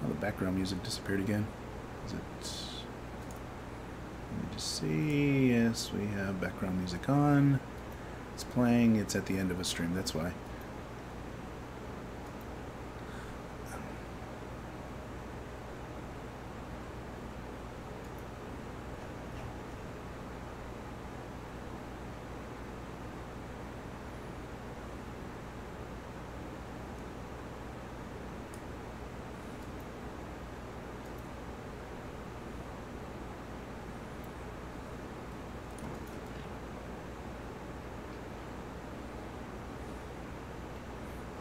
Oh, the background music disappeared again. Is it? Let me just see. Yes, we have background music on. It's playing. It's at the end of a stream. That's why.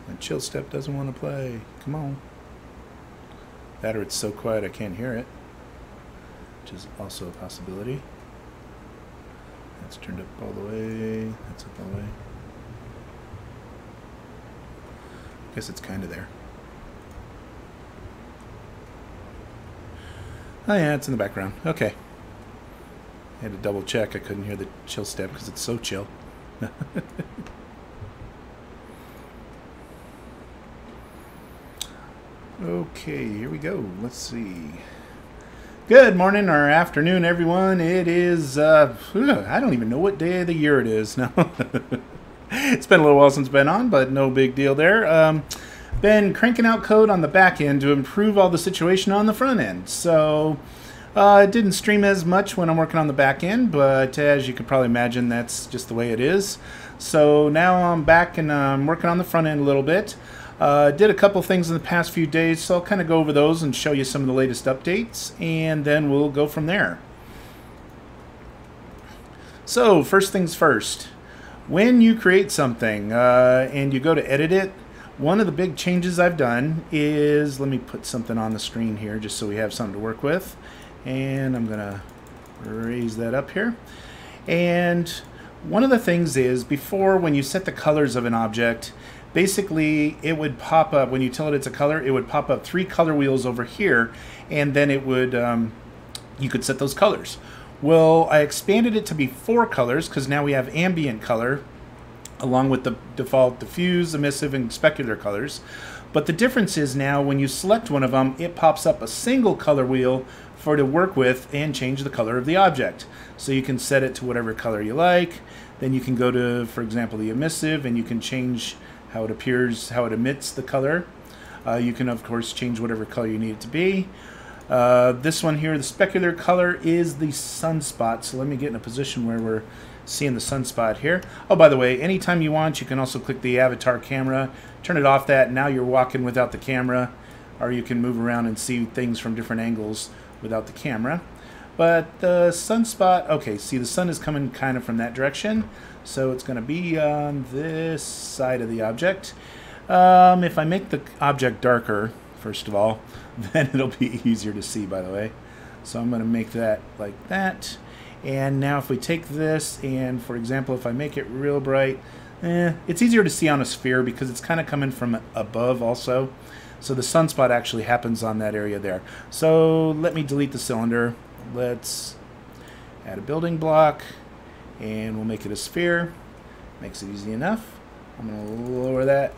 My chill step doesn't want to play. Come on. That or it's so quiet I can't hear it, which is also a possibility. That's turned up all the way. That's up all the way. I guess it's kind of there. Oh yeah, it's in the background. Okay. I had to double check. I couldn't hear the chill step because it's so chill. Okay, here we go. Let's see. Good morning or afternoon, everyone. It is, I don't even know what day of the year it is now. It's been a little while since been on, but no big deal there. Been cranking out code on the back end to improve all the situation on the front end. So, it didn't stream as much when I'm working on the back end, but as you could probably imagine, that's just the way it is. So now I'm back and I'm working on the front end a little bit. Did a couple things in the past few days, so I'll kind of go over those and show you some of the latest updates, and then we'll go from there. So, first things first. When you create something and you go to edit it, one of the big changes I've done is, let me put something on the screen here just so we have something to work with. And I'm going to raise that up here. And one of the things is, before, when you set the colors of an object, basically, it would pop up, when you tell it it's a color, it would pop up 3 color wheels over here, and then it would, you could set those colors. Well, I expanded it to be 4 colors, because now we have ambient color, along with the default diffuse, emissive, and specular colors. But the difference is now, when you select one of them, it pops up a single color wheel for to work with and change the color of the object. So you can set it to whatever color you like. Then you can go to, for example, the emissive, and you can change how it appears, how it emits the color. You can, of course, change whatever color you need it to be. This one here, the specular color, is the sunspot. So let me get in a position where we're seeing the sunspot here. Oh, by the way, anytime you want, you can also click the avatar camera, turn it off that, now you're walking without the camera, or you can move around and see things from different angles without the camera. But the sunspot, okay, see the sun is coming kind of from that direction. So it's going to be on this side of the object. If I make the object darker, first of all, then it'll be easier to see, by the way. So I'm going to make that like that. And now if we take this and, for example, if I make it real bright, it's easier to see on a sphere because it's kind of coming from above also. So the sunspot actually happens on that area there. So let me delete the cylinder. Let's add a building block. And we'll make it a sphere. Makes it easy enough. I'm going to lower that.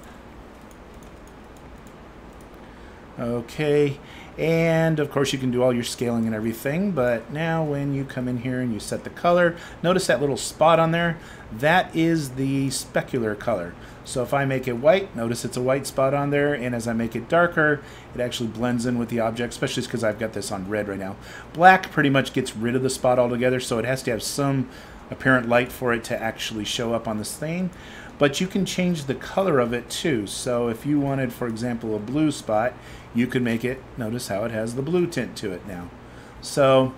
Okay. And of course you can do all your scaling and everything. But now when you come in here and you set the color, notice that little spot on there. That is the specular color. So if I make it white, notice it's a white spot on there. And as I make it darker, it actually blends in with the object, especially because I've got this on red right now. Black pretty much gets rid of the spot altogether. So it has to have some apparent light for it to actually show up on this thing. But you can change the color of it too. So if you wanted, for example, a blue spot, you could make it, notice how it has the blue tint to it now. So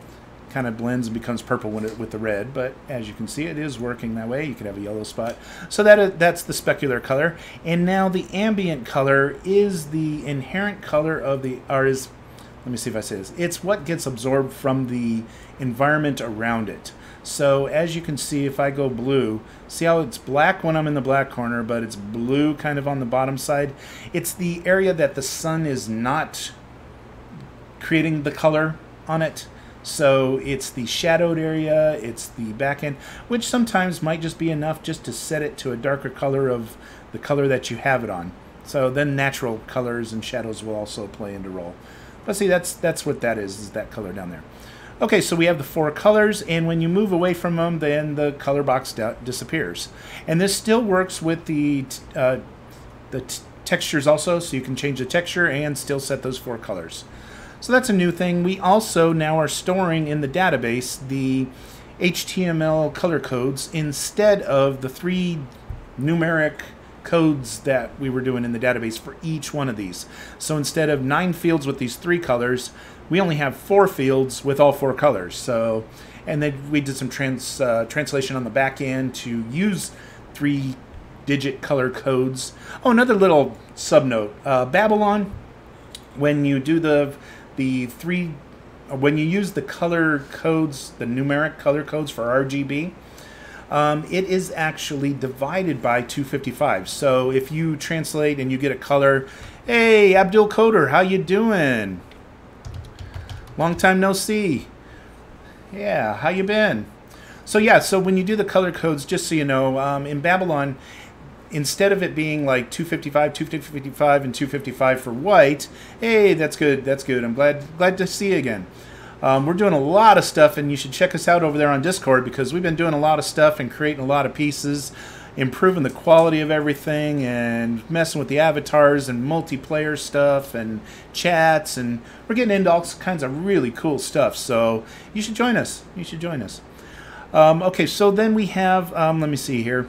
kind of blends and becomes purple with the red, but as you can see, it is working that way. You could have a yellow spot. So that's the specular color. And now the ambient color is the inherent color of the, or is, let me see if I say this, it's what gets absorbed from the environment around it. So as you can see, if I go blue, see how it's black when I'm in the black corner, but it's blue kind of on the bottom side? It's the area that the sun is not creating the color on it. So it's the shadowed area, it's the back end, which sometimes might just be enough just to set it to a darker color of the color that you have it on. So then natural colors and shadows will also play into role. But see, that's what that is that color down there. Okay, so we have the 4 colors, and when you move away from them, then the color box disappears. And this still works with the textures also, so you can change the texture and still set those 4 colors. So that's a new thing. We also now are storing in the database the HTML color codes instead of the 3 numeric codes that we were doing in the database for each one of these. So instead of 9 fields with these 3 colors, we only have 4 fields with all 4 colors. So, and then we did some translation on the back end to use 3-digit color codes. Oh, another little sub note: Babylon, when you do when you use the color codes, the numeric color codes for RGB, it is actually divided by 255. So if you translate and you get a color, hey, Abdul Coder, how you doing? Long time no see. Yeah, how you been? So yeah, so when you do the color codes, just so you know, in Babylon, instead of it being like 255, 255, and 255 for white, hey, that's good, that's good. I'm glad to see you again. We're doing a lot of stuff, and you should check us out over there on Discord, because we've been doing a lot of stuff and creating a lot of pieces, improving the quality of everything, and messing with the avatars and multiplayer stuff and chats, and we're getting into all kinds of really cool stuff. So you should join us. You should join us. Okay, so then we have, let me see here.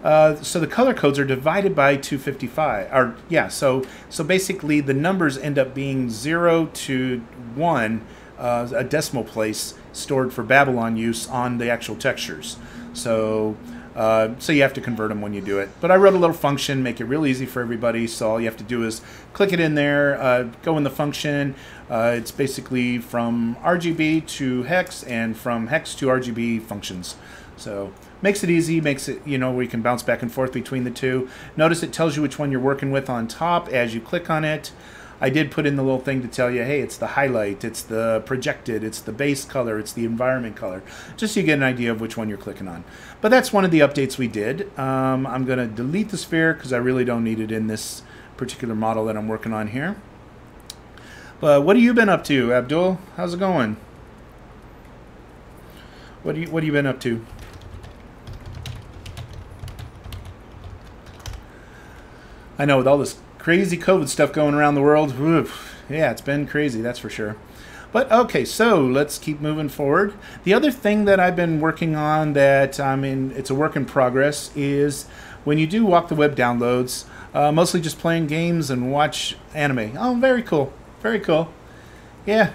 So the color codes are divided by 255. Or yeah, so basically the numbers end up being 0 to 1, a decimal place stored for Babylon use on the actual textures. So you have to convert them when you do it. But I wrote a little function, make it real easy for everybody. So all you have to do is click it in there, go in the function. It's basically from RGB to hex and from hex to RGB functions. So makes it easy, makes it, you know, where you can bounce back and forth between the two. Notice it tells you which one you're working with on top as you click on it. I did put in the little thing to tell you, hey, it's the highlight, it's the projected, it's the base color, it's the environment color, just so you get an idea of which one you're clicking on. But that's one of the updates we did. I'm going to delete the sphere because I really don't need it in this particular model that I'm working on here. But what have you been up to, Abdul? How's it going? What have you been up to? I know, with all this crazy COVID stuff going around the world, oof, yeah, it's been crazy, that's for sure. But okay, so let's keep moving forward. The other thing that I've been working on that, it's a work in progress, is when you do WalkTheWeb downloads, mostly just playing games and watch anime. Oh, very cool, very cool. Yeah,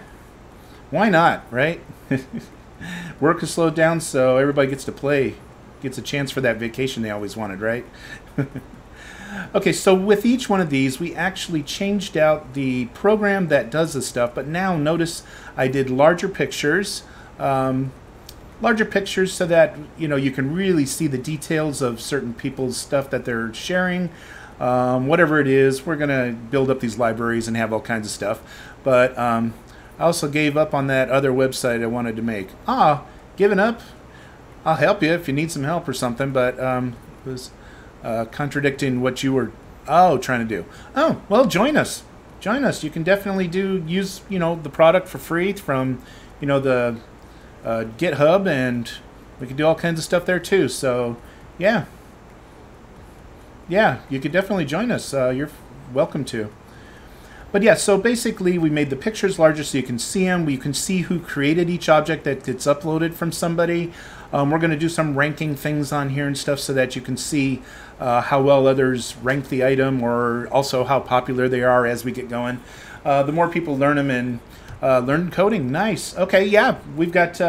why not, right? Work is slowed down, so everybody gets to play, gets a chance for that vacation they always wanted, right? Okay, so with each one of these, we actually changed out the program that does this stuff, but now notice I did larger pictures so that, you know, you can really see the details of certain people's stuff that they're sharing. Whatever it is, we're going to build up these libraries and have all kinds of stuff. But I also gave up on that other website I wanted to make. Giving up? I'll help you if you need some help or something, but it was contradicting what you were trying to do. Oh, well, join us. Join us. You can definitely use, you know, the product for free from, you know, the GitHub, and we can do all kinds of stuff there too. So, yeah, you could definitely join us. You're welcome to. But yeah, so basically we made the pictures larger so you can see them. You can see who created each object that gets uploaded from somebody. We're going to do some ranking things on here and stuff so that you can see how well others rank the item, or also how popular they are as we get going. The more people learn them and learn coding. Nice. Okay, yeah, we've got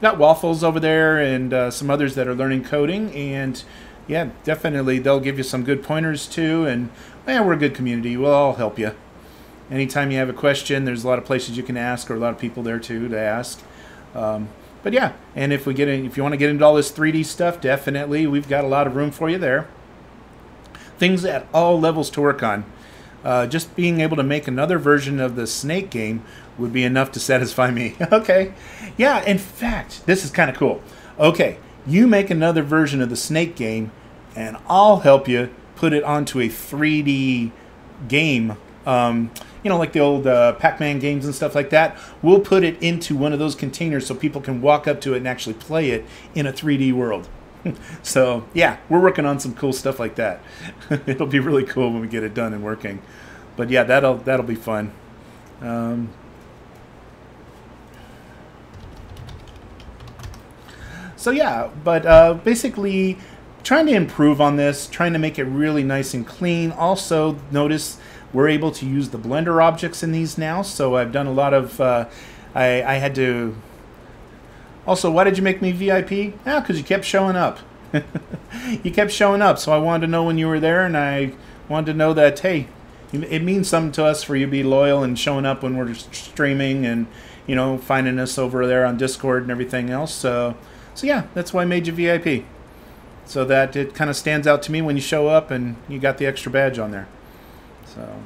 Waffles over there and some others that are learning coding, and yeah, definitely they'll give you some good pointers too. And yeah, we're a good community. We'll all help you. Anytime you have a question, there's a lot of places you can ask, or a lot of people there too to ask. But yeah, and if you want to get into all this 3D stuff, definitely we've got a lot of room for you there. Things at all levels to work on. Just being able to make another version of the Snake game would be enough to satisfy me. Okay, yeah. In fact, this is kind of cool. Okay, you make another version of the Snake game, and I'll help you put it onto a 3D game. you know, like the old Pac-Man games and stuff like that. We'll put it into one of those containers so people can walk up to it and actually play it in a 3D world. So yeah, we're working on some cool stuff like that. It'll be really cool when we get it done and working. But yeah, that'll be fun. So yeah, but basically trying to improve on this, trying to make it really nice and clean. Also notice we're able to use the Blender objects in these now. So I've done a lot of, I had to, also, why did you make me VIP? Ah, because you kept showing up. You kept showing up, so I wanted to know when you were there, and I wanted to know that, hey, it means something to us for you to be loyal and showing up when we're streaming and, you know, finding us over there on Discord and everything else. So yeah, that's why I made you VIP. So that it kind of stands out to me when you show up and you got the extra badge on there. So,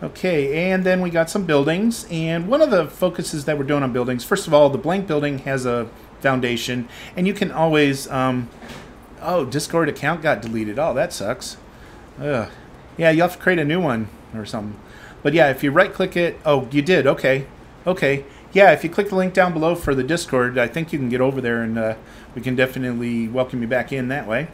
okay, and then we got some buildings. And one of the focuses that we're doing on buildings, first of all, the blank building has a foundation. And you can always, oh, Discord account got deleted. Oh, that sucks. Ugh. Yeah, you have to create a new one or something. But yeah, if you right-click it, oh, you did, okay. Okay. Yeah, if you click the link down below for the Discord, I think you can get over there and we can definitely welcome you back in that way.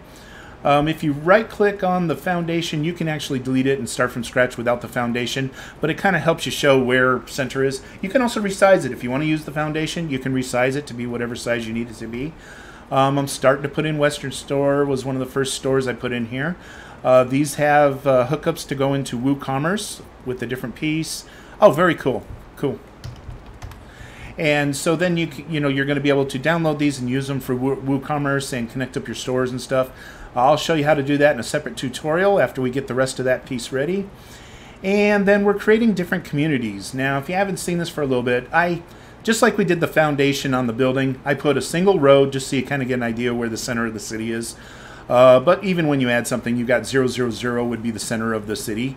If you right-click on the foundation, you can actually delete it and start from scratch without the foundation, but it kind of helps you show where center is. You can also resize it. If you want to use the foundation, you can resize it to be whatever size you need it to be. I'm starting to put in Western Store, was one of the first stores I put in here. These have hookups to go into WooCommerce with a different piece. Oh, very cool. Cool. And so then you know you're going to be able to download these and use them for WooCommerce and connect up your stores and stuff. I'll show you how to do that in a separate tutorial after we get the rest of that piece ready. And then we're creating different communities. Now, if you haven't seen this for a little bit, just like we did the foundation on the building, I put a single road just so you kind of get an idea where the center of the city is. But even when you add something, you got 000 would be the center of the city.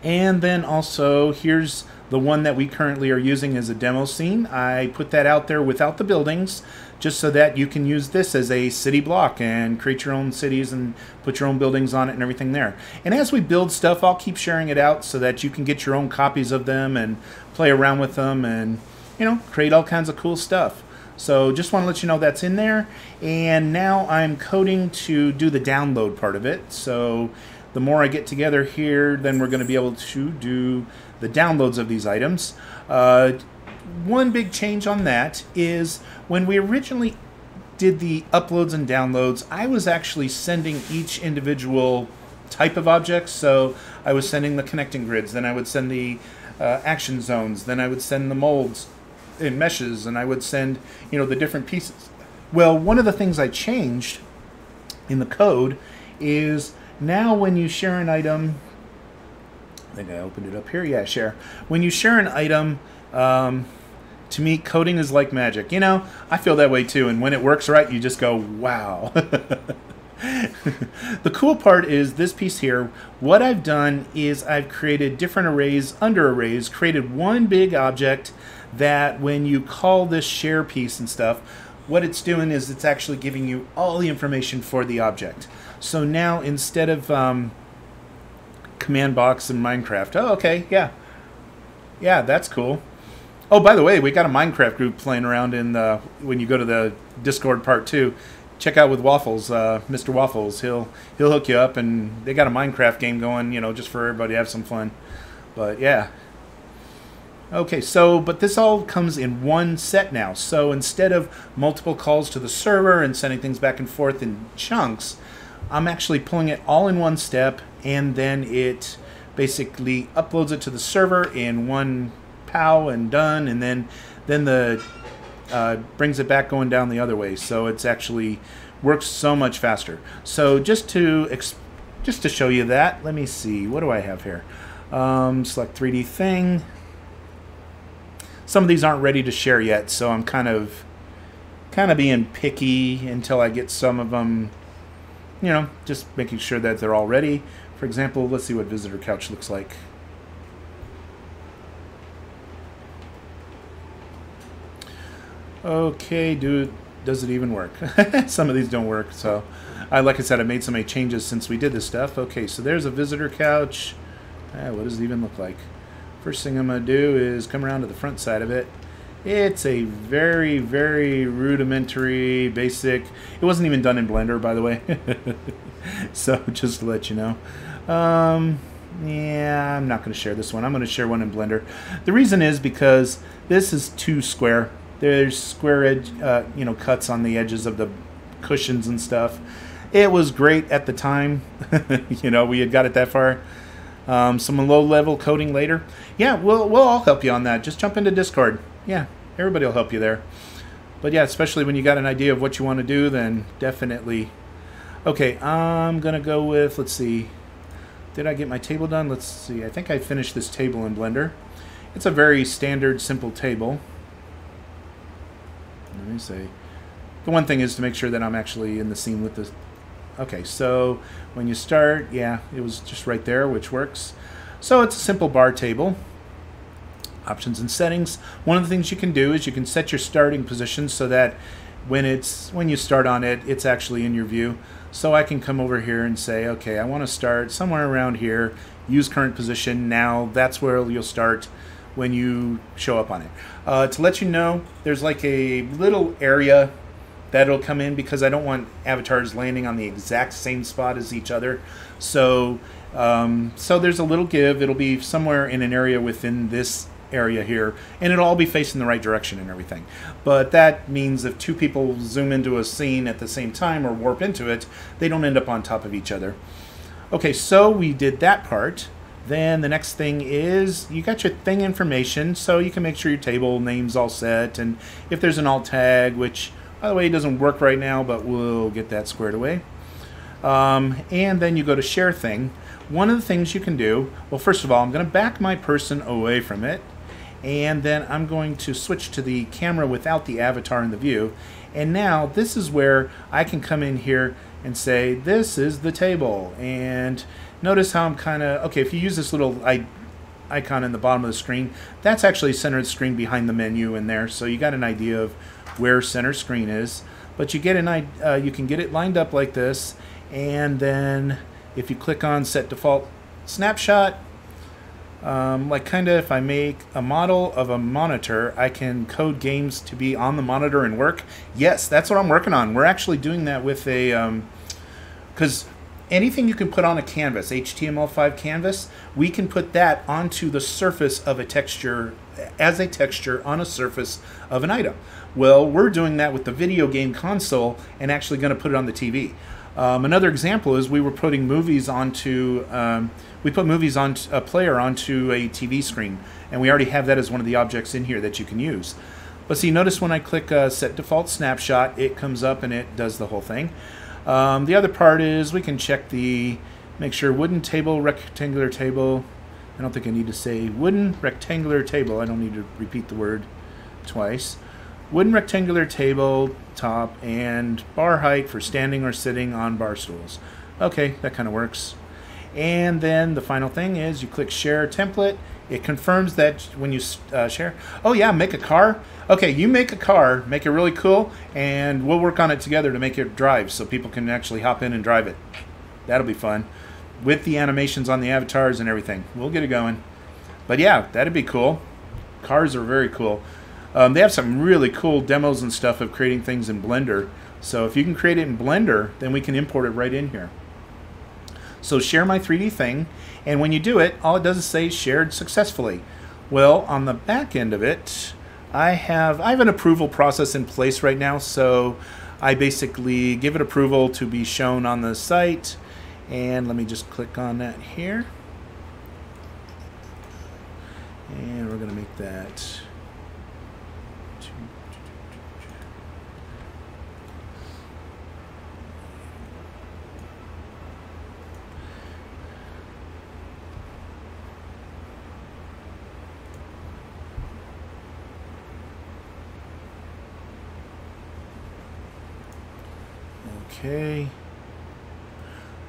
And then also, here's the one that we currently are using as a demo scene. I put that out there without the buildings, just so that you can use this as a city block and create your own cities and put your own buildings on it and everything there. And as we build stuff, I'll keep sharing it out so that you can get your own copies of them and play around with them and, you know, create all kinds of cool stuff. So just want to let you know that's in there. And now I'm coding to do the download part of it. So the more I get together here, then we're going to be able to do the downloads of these items. One big change on that is when we originally did the uploads and downloads, I was actually sending each individual type of objects. So I was sending the connecting grids, then I would send the action zones, then I would send the molds and meshes, and I would send, you know, the different pieces. Well, one of the things I changed in the code is now when you share an item, I think I opened it up here. Yeah, share. When you share an item, to me, coding is like magic. You know, I feel that way too. And when it works right, you just go, wow. The cool part is this piece here. What I've done is I've created different arrays under arrays, created one big object that when you call this share piece and stuff, what it's doing is it's actually giving you all the information for the object. So now instead of command box in Minecraft, oh, okay, yeah. Yeah, that's cool. Oh, by the way, we got a Minecraft group playing around in when you go to the Discord part 2. Check out with Waffles, Mr. Waffles. He'll hook you up, and they got a Minecraft game going, you know, just for everybody to have some fun. But yeah. Okay, so, but this all comes in one set now. So instead of multiple calls to the server and sending things back and forth in chunks, I'm actually pulling it all in one step, and then it basically uploads it to the server in one POW and done, and then the brings it back going down the other way. So it's actually works so much faster. So just to show you that, let me see, what do I have here? Select 3D thing. Some of these aren't ready to share yet, so I'm kind of being picky until I get some of them, you know, just making sure that they're all ready. For example, let's see what visitor couch looks like. Okay, does it even work? Some of these don't work, so like I said, I made so many changes since we did this stuff. Okay, so there's a visitor couch. What does it even look like? First thing I'm going to do is come around to the front side of it. It's a very, very rudimentary, basic. It wasn't even done in Blender, by the way. So just to let you know. Yeah, I'm not going to share this one. I'm going to share one in Blender. The reason is because this is too square. There's square edge, cuts on the edges of the cushions and stuff. It was great at the time. We had got it that far. Some low-level coding later. Yeah, we'll all help you on that. Just jump into Discord. Yeah, everybody will help you there. But yeah, especially when you got an idea of what you want to do, then definitely. Okay, I'm going to go with, let's see. Did I get my table done? Let's see. I think I finished this table in Blender. It's a very standard, simple table. Let me see. The one thing is to make sure that I'm actually in the scene with this. Okay, so when you start, yeah, it was just right there, which works. So it's a simple bar table. Options and settings. One of the things you can do is you can set your starting position so that when you start on it, it's actually in your view. So I can come over here and say, okay, I want to start somewhere around here, use current position. Now that's where you'll start when you show up on it. To let you know, there's like a little area that'll come in because I don't want avatars landing on the exact same spot as each other. So there's a little give. It'll be somewhere in an area within this area here, and it'll all be facing the right direction and everything. But that means if two people zoom into a scene at the same time or warp into it, they don't end up on top of each other. Okay, so we did that part. Then the next thing is you got your thing information, so you can make sure your table name's all set, and if there's an alt tag, which by the way, it doesn't work right now, but we'll get that squared away. And then you go to share thing. One of the things you can do, well, first of all, I'm going to back my person away from it, and then I'm going to switch to the camera without the avatar in the view. And now this is where I can come in here and say, this is the table. And notice how I'm kind of, okay, if you use this little icon in the bottom of the screen, that's actually center of the screen behind the menu in there. So you got an idea of where center screen is, but you get you can get it lined up like this, and then if you click on set default snapshot, like kind of if I make a model of a monitor, I can code games to be on the monitor and work. Yes, that's what I'm working on. We're actually doing that with a because anything you can put on a canvas, HTML5 canvas, we can put that onto the surface of a texture, as a texture on a surface of an item. Well, we're doing that with the video game console and actually going to put it on the TV. Another example is we were putting movies onto, we put movies on a player onto a TV screen, and we already have that as one of the objects in here that you can use. But see, notice when I click set default snapshot, it comes up and it does the whole thing. The other part is we can check make sure wooden table, rectangular table. I don't think I need to say wooden rectangular table. I don't need to repeat the word twice. Wooden rectangular table, top, and bar height for standing or sitting on bar stools. Okay, that kind of works. And then the final thing is you click share template. It confirms that when you share. Oh yeah, make a car. Okay, you make a car, make it really cool, and we'll work on it together to make it drive so people can actually hop in and drive it. That'll be fun. With the animations on the avatars and everything. We'll get it going. But yeah, that'd be cool. Cars are very cool. They have some really cool demos and stuff of creating things in Blender. So if you can create it in Blender, then we can import it right in here. So share my 3D thing, and when you do it, all it does is say shared successfully. Well, on the back end of it, I have an approval process in place right now, so I basically give it approval to be shown on the site. And let me just click on that here. And we're going to make that. Okay.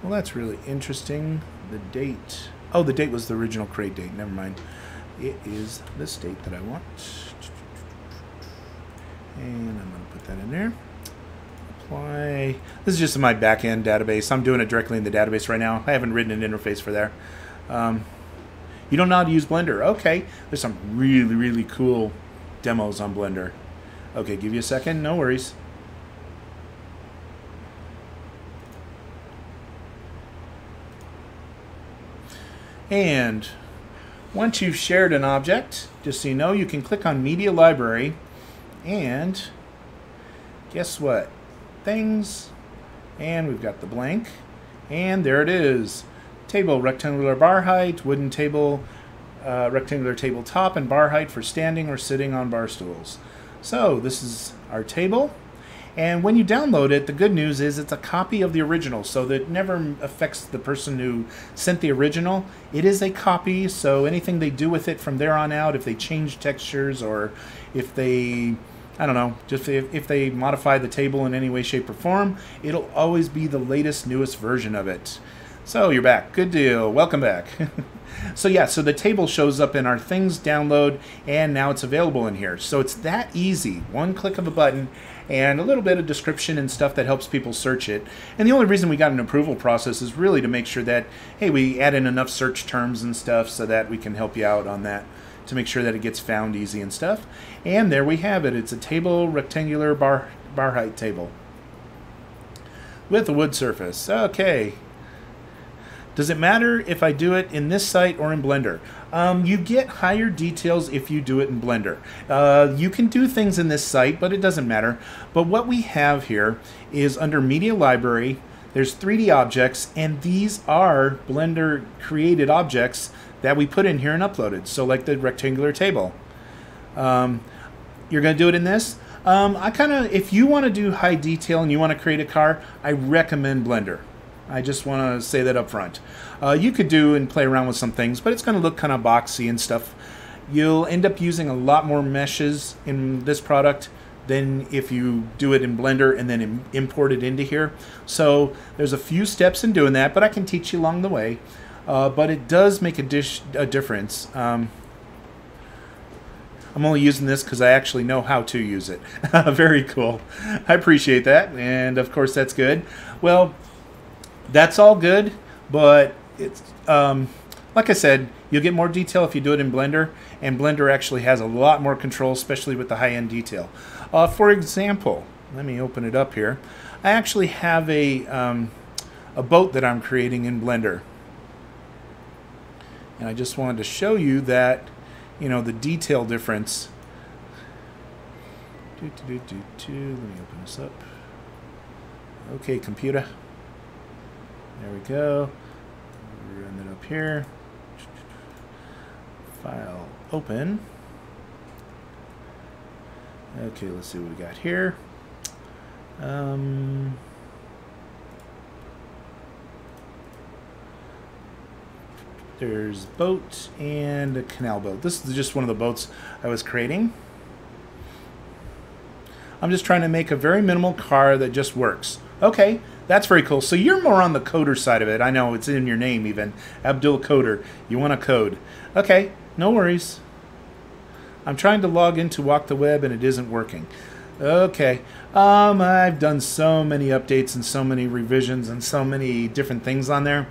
Well, that's really interesting. The date. Oh, the date was the original create date. Never mind. It is this date that I want. And I'm going to put that in there. Apply. This is just in my back-end database. I'm doing it directly in the database right now. I haven't written an interface for there. You don't know how to use Blender. Okay, there's some really, really cool demos on Blender. Okay, give you a second, no worries. And once you've shared an object, just so you know, you can click on Media Library, and guess what? Things, and we've got the blank, and there it is. Table, rectangular bar height, wooden table, rectangular tabletop, and bar height for standing or sitting on bar stools. So this is our table. And when you download it, the good news is it's a copy of the original, so that it never affects the person who sent the original. It is a copy, so anything they do with it from there on out, if they change textures or if they, I don't know, just if they modify the table in any way, shape, or form, it'll always be the latest, newest version of it. So you're back. Good deal. Welcome back. So yeah, so the table shows up in our things download, and now it's available in here. So it's that easy. One click of a button and a little bit of description and stuff that helps people search it. And the only reason we got an approval process is really to make sure that, hey, we add in enough search terms and stuff so that we can help you out on that, to make sure that it gets found easy and stuff. And there we have it. It's a table, rectangular bar height table with a wood surface. Okay. Does it matter if I do it in this site or in Blender? You get higher details if you do it in Blender. You can do things in this site, but it doesn't matter. But what we have here is under Media Library, there's 3D objects, and these are Blender created objects that we put in here and uploaded. So like the rectangular table. You're going to do it in this? If you want to do high detail and you want to create a car, I recommend Blender. I just want to say that up front. You could do and play around with some things, but it's going to look kind of boxy and stuff. You'll end up using a lot more meshes in this product than if you do it in Blender and then import it into here. So there's a few steps in doing that, but I can teach you along the way. But it does make a difference. I'm only using this because I actually know how to use it. Very cool. I appreciate that, and of course that's good. Well, that's all good, but it's like I said, you'll get more detail if you do it in Blender, and Blender actually has a lot more control, especially with the high-end detail. For example, let me open it up here. I actually have a boat that I'm creating in Blender, and I just wanted to show you that, you know, the detail difference. Let me open this up. Okay, computer. There we go. Run it up here. File open. Okay, let's see what we got here. There's boat and a canal boat. This is just one of the boats I was creating. I'm just trying to make a very minimal car that just works. Okay, that's very cool. So you're more on the coder side of it. I know it's in your name even. Abdul Coder. You want to code. Okay, no worries. I'm trying to log into WalkTheWeb and it isn't working. Okay. I've done so many updates and so many revisions and so many different things on there.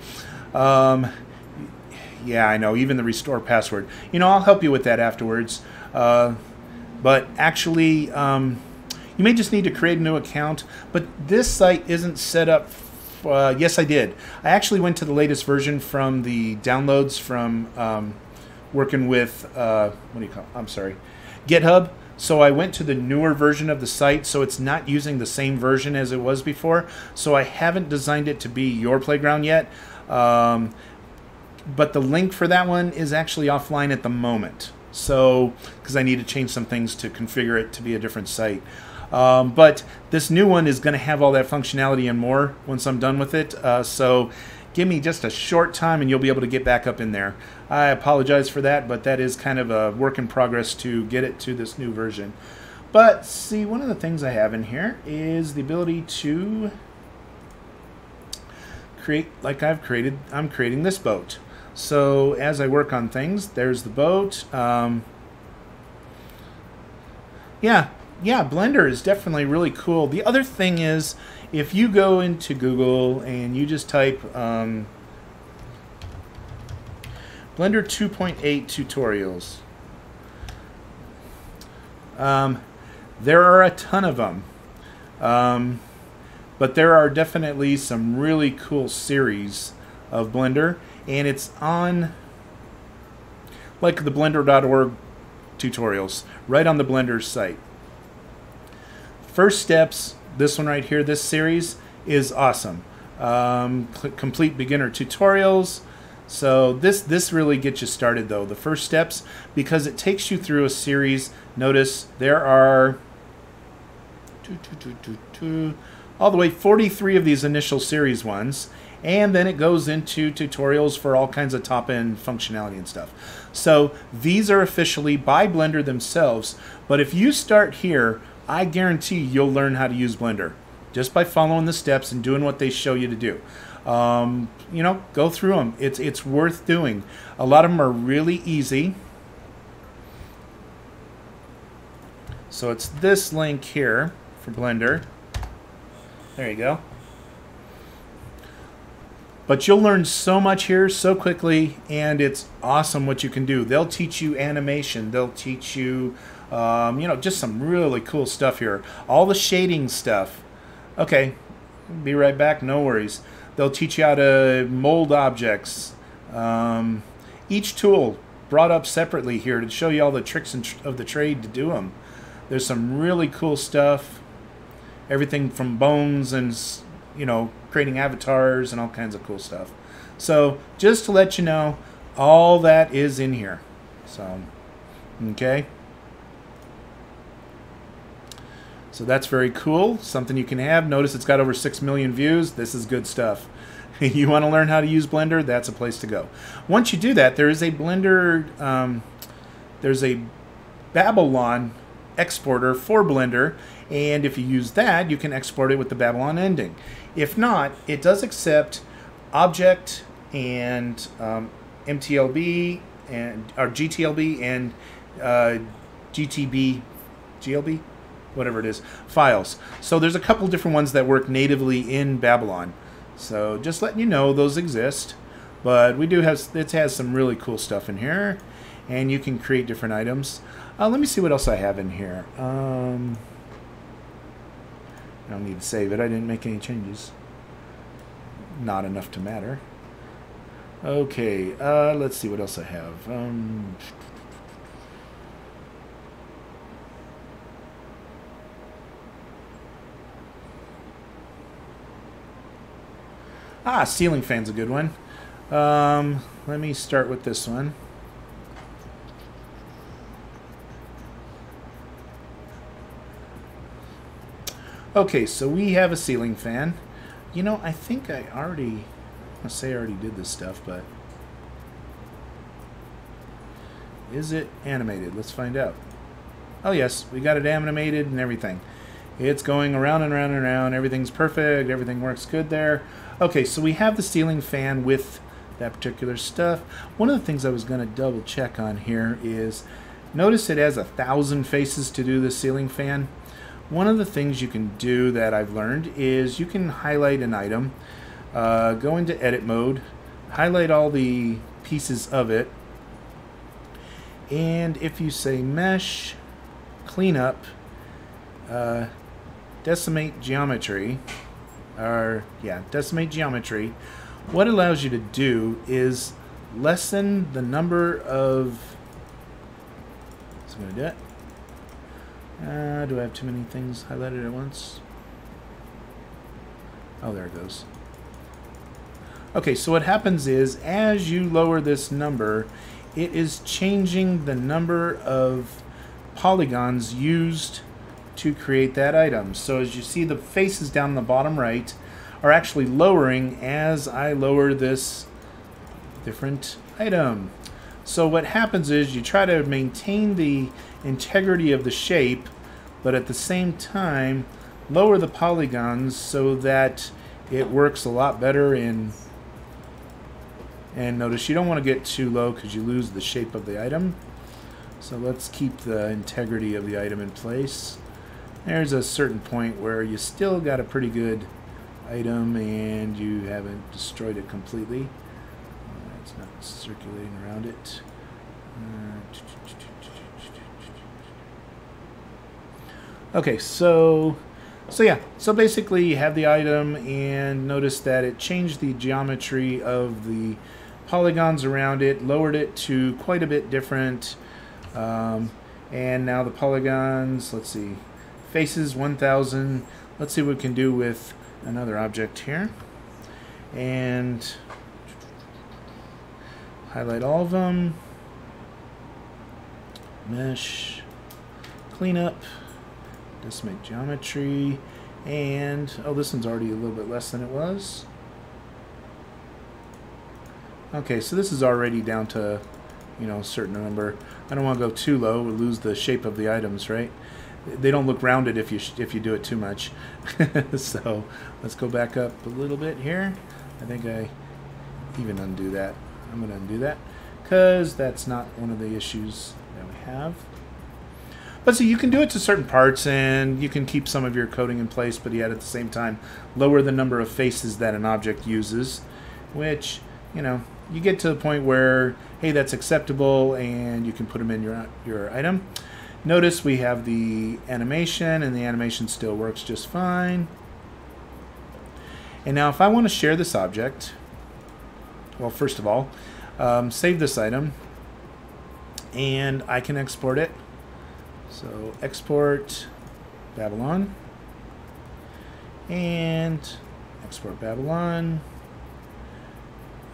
Yeah, I know. Even the restore password. You know, I'll help you with that afterwards. But actually, you may just need to create a new account, but this site isn't set up. Yes, I did. I actually went to the latest version from the downloads from working with, what do you call it? I'm sorry, GitHub. So I went to the newer version of the site, so it's not using the same version as it was before. So I haven't designed it to be your playground yet. But the link for that one is actually offline at the moment. So, because I need to change some things to configure it to be a different site. But this new one is going to have all that functionality and more once I'm done with it. So give me just a short time and you'll be able to get back up in there. I apologize for that, but that is kind of a work in progress to get it to this new version. But see, one of the things I have in here is the ability to create, like I'm creating this boat. So as I work on things, there's the boat. Yeah, Blender is definitely really cool. The other thing is, if you go into Google and you just type Blender 2.8 tutorials. There are a ton of them. But there are definitely some really cool series of Blender, and it's on like the blender.org tutorials, right on the Blender site. First steps, this one right here, this series is awesome. Complete beginner tutorials. So this really gets you started though, the first steps, because it takes you through a series. Notice there are all the way 43 of these initial series ones, and then it goes into tutorials for all kinds of top-end functionality and stuff. So these are officially by Blender themselves, but if you start here, I guarantee you'll learn how to use Blender just by following the steps and doing what they show you to do. You know, go through them. It's worth doing. A lot of them are really easy. So it's this link here for Blender. There you go. But you'll learn so much here so quickly, and it's awesome what you can do. They'll teach you animation. They'll teach you, you know, just some really cool stuff here. All the shading stuff. Okay, be right back. No worries. They'll teach you how to mold objects. Each tool brought up separately here to show you all the tricks of the trade to do them. There's some really cool stuff. Everything from bones and, you know, creating avatars and all kinds of cool stuff. So just to let you know, all that is in here. So, okay. So that's very cool. Something you can have. Notice it's got over 6 million views. This is good stuff. You want to learn how to use Blender? That's a place to go. Once you do that, there is a Blender, there's a Babylon exporter for Blender, and if you use that, you can export it with the Babylon ending. If not, it does accept object and MTLB and or GTLB and GLB, whatever it is, files. So there's a couple different ones that work natively in Babylon. So just letting you know those exist. But we do have, it has some really cool stuff in here, and you can create different items. Let me see what else I have in here. I don't need to save it. I didn't make any changes. Not enough to matter. Okay, let's see what else I have. Ceiling fan's a good one. Let me start with this one. Okay, so we have a ceiling fan. You know, I think I already, I say I already did this stuff, but is it animated? Let's find out. Oh yes, we got it animated and everything. It's going around and around and around. Everything's perfect. Everything works good there. Okay, so we have the ceiling fan with that particular stuff. One of the things I was going to double check on here is, notice it has 1,000 faces to do the ceiling fan. One of the things you can do that I've learned is you can highlight an item, go into edit mode, highlight all the pieces of it, and if you say mesh, cleanup, decimate geometry, decimate geometry, what it allows you to do is lessen the number of, so I'm going to do it. Do I have too many things highlighted at once? Oh, there it goes. Okay, so what happens is, as you lower this number, it is changing the number of polygons used to create that item. So as you see, the faces down the bottom right are actually lowering as I lower this different item. So what happens is you try to maintain the integrity of the shape, but at the same time lower the polygons so that it works a lot better in, and notice you don't want to get too low because you lose the shape of the item. So let's keep the integrity of the item in place. There's a certain point where you still got a pretty good item and you haven't destroyed it completely. It's not circulating around it. Okay, so yeah, so basically you have the item, and notice that it changed the geometry of the polygons around it, lowered it to quite a bit different, and now the polygons, let's see, faces 1000. Let's see what we can do with another object here, and highlight all of them, mesh, cleanup, decimate geometry, and oh, this one's already a little bit less than it was. Okay, so this is already down to, you know, a certain number. I don't want to go too low, we'll lose the shape of the items, right? They don't look rounded if you do it too much. So let's go back up a little bit here. I think I even undo that. I'm going to undo that because that's not one of the issues that we have. But so you can do it to certain parts, and you can keep some of your coding in place, but yet at the same time lower the number of faces that an object uses, which, you know, you get to the point where, hey, that's acceptable, and you can put them in your item. Notice we have the animation, and the animation still works just fine. And now if I want to share this object, well, first of all, save this item, and I can export it. So export Babylon, and export Babylon.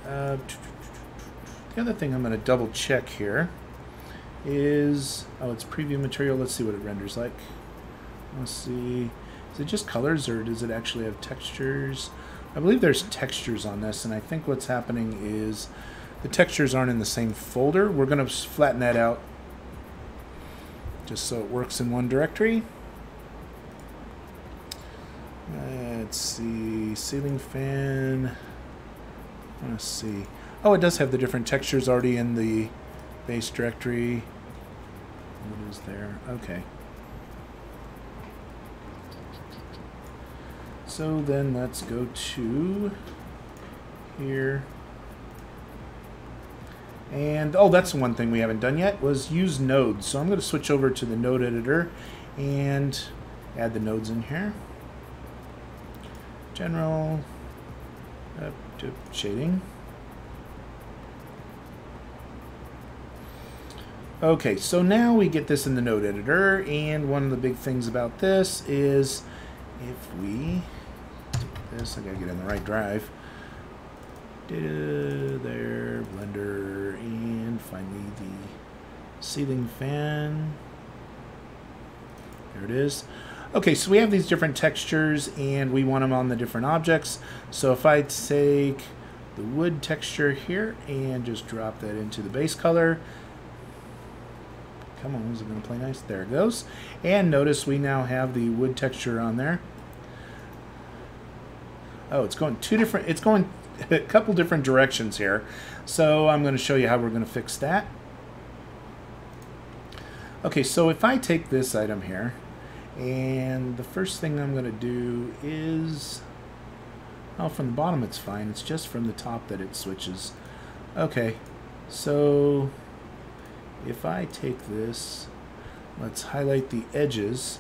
The other thing I'm going to double check here is, oh, it's preview material. Let's see what it renders like. Let's see, is it just colors, or does it actually have textures? I believe there's textures on this, and I think what's happening is the textures aren't in the same folder. We're going to flatten that out just so it works in one directory. Let's see, ceiling fan. Let's see. Oh, it does have the different textures already in the base directory. What is there? Okay. So then let's go to here. And oh, that's one thing we haven't done yet, was use nodes. So I'm going to switch over to the node editor and add the nodes in here. General, up to shading. Okay, so now we get this in the node editor, and one of the big things about this is if we take this, I gotta get in the right drive. Data there, Blender, and finally the ceiling fan. There it is. Okay, so we have these different textures, and we want them on the different objects. So if I take the wood texture here and just drop that into the base color. Come on, is it going to play nice? There it goes. And notice we now have the wood texture on there. Oh, it's going it's going a couple different directions here. So I'm going to show you how we're going to fix that. Okay, so if I take this item here, and the first thing I'm going to do is, oh, from the bottom it's fine. It's just from the top that it switches. Okay, so if I take this, let's highlight the edges,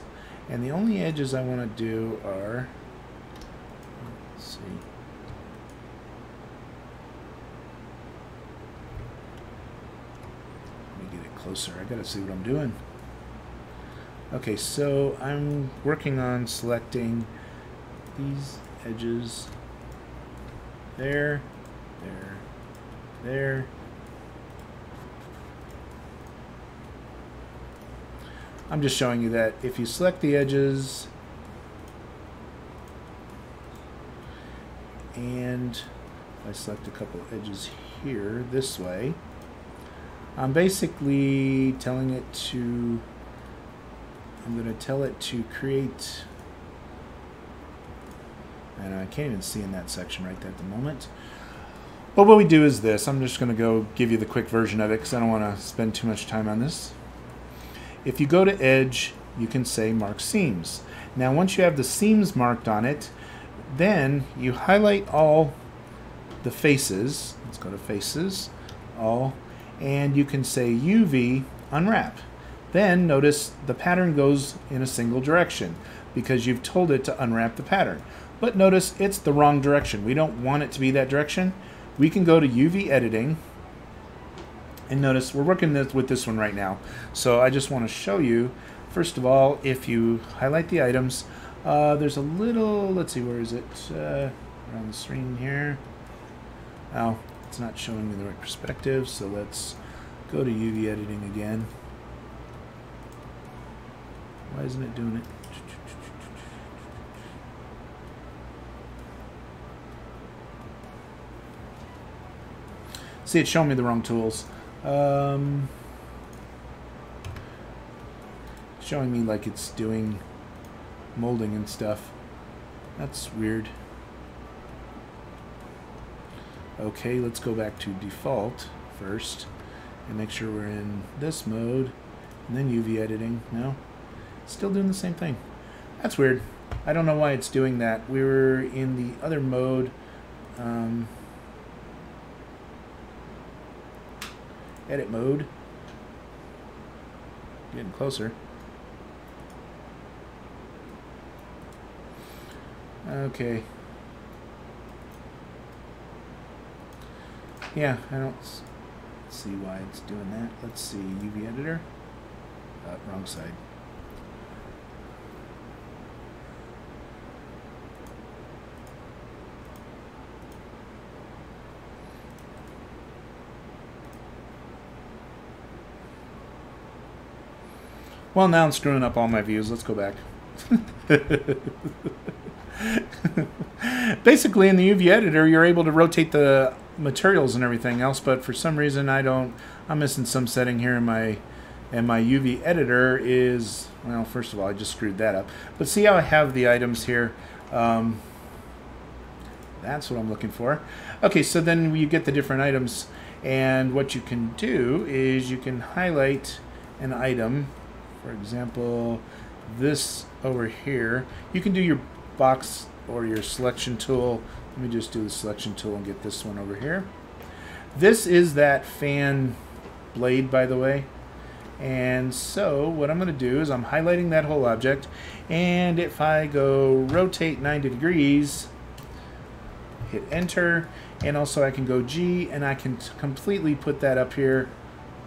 and the only edges I want to do are, let's see, let me get it closer. I gotta see what I'm doing. Okay, so I'm working on selecting these edges there, there, there. I'm just showing you that if you select the edges and I select a couple edges here this way, I'm basically telling it to, I'm going to tell it to create, and I can't even see in that section right there at the moment. But what we do is this. I'm just going to go give you the quick version of it because I don't want to spend too much time on this. If you go to Edge, you can say Mark Seams. Now once you have the seams marked on it, then you highlight all the faces. Let's go to faces, all, and you can say UV unwrap. Then notice the pattern goes in a single direction because you've told it to unwrap the pattern. But notice it's the wrong direction. We don't want it to be that direction. We can go to UV editing, and notice we're working with this one right now. So I just want to show you, first of all, if you highlight the items, there's a little, let's see, where is it? Around the screen here. Oh, it's not showing me the right perspective, so let's go to UV editing again. Why isn't it doing it? See, it's showing me the wrong tools. Showing me like it's doing molding and stuff. That's weird. Okay, let's go back to default first and make sure we're in this mode, and then UV editing. No, still doing the same thing. That's weird. I don't know why it's doing that. We were in the other mode. Edit mode. Getting closer. Okay. Yeah, I don't see why it's doing that. Let's see, UV editor. Wrong side. Well, now I'm screwing up all my views. Let's go back. Basically, in the UV editor, you're able to rotate the materials and everything else, but for some reason I'm missing some setting here in my UV editor is, well, first of all, I just screwed that up. But see how I have the items here? That's what I'm looking for. Okay, so then you get the different items, and what you can do is you can highlight an item. For example, this over here. You can do your box or your selection tool. Let me just do the selection tool and get this one over here. This is that fan blade, by the way. And so what I'm going to do is I'm highlighting that whole object, and if I go rotate 90 degrees, hit enter, and also I can go G, and I can completely put that up here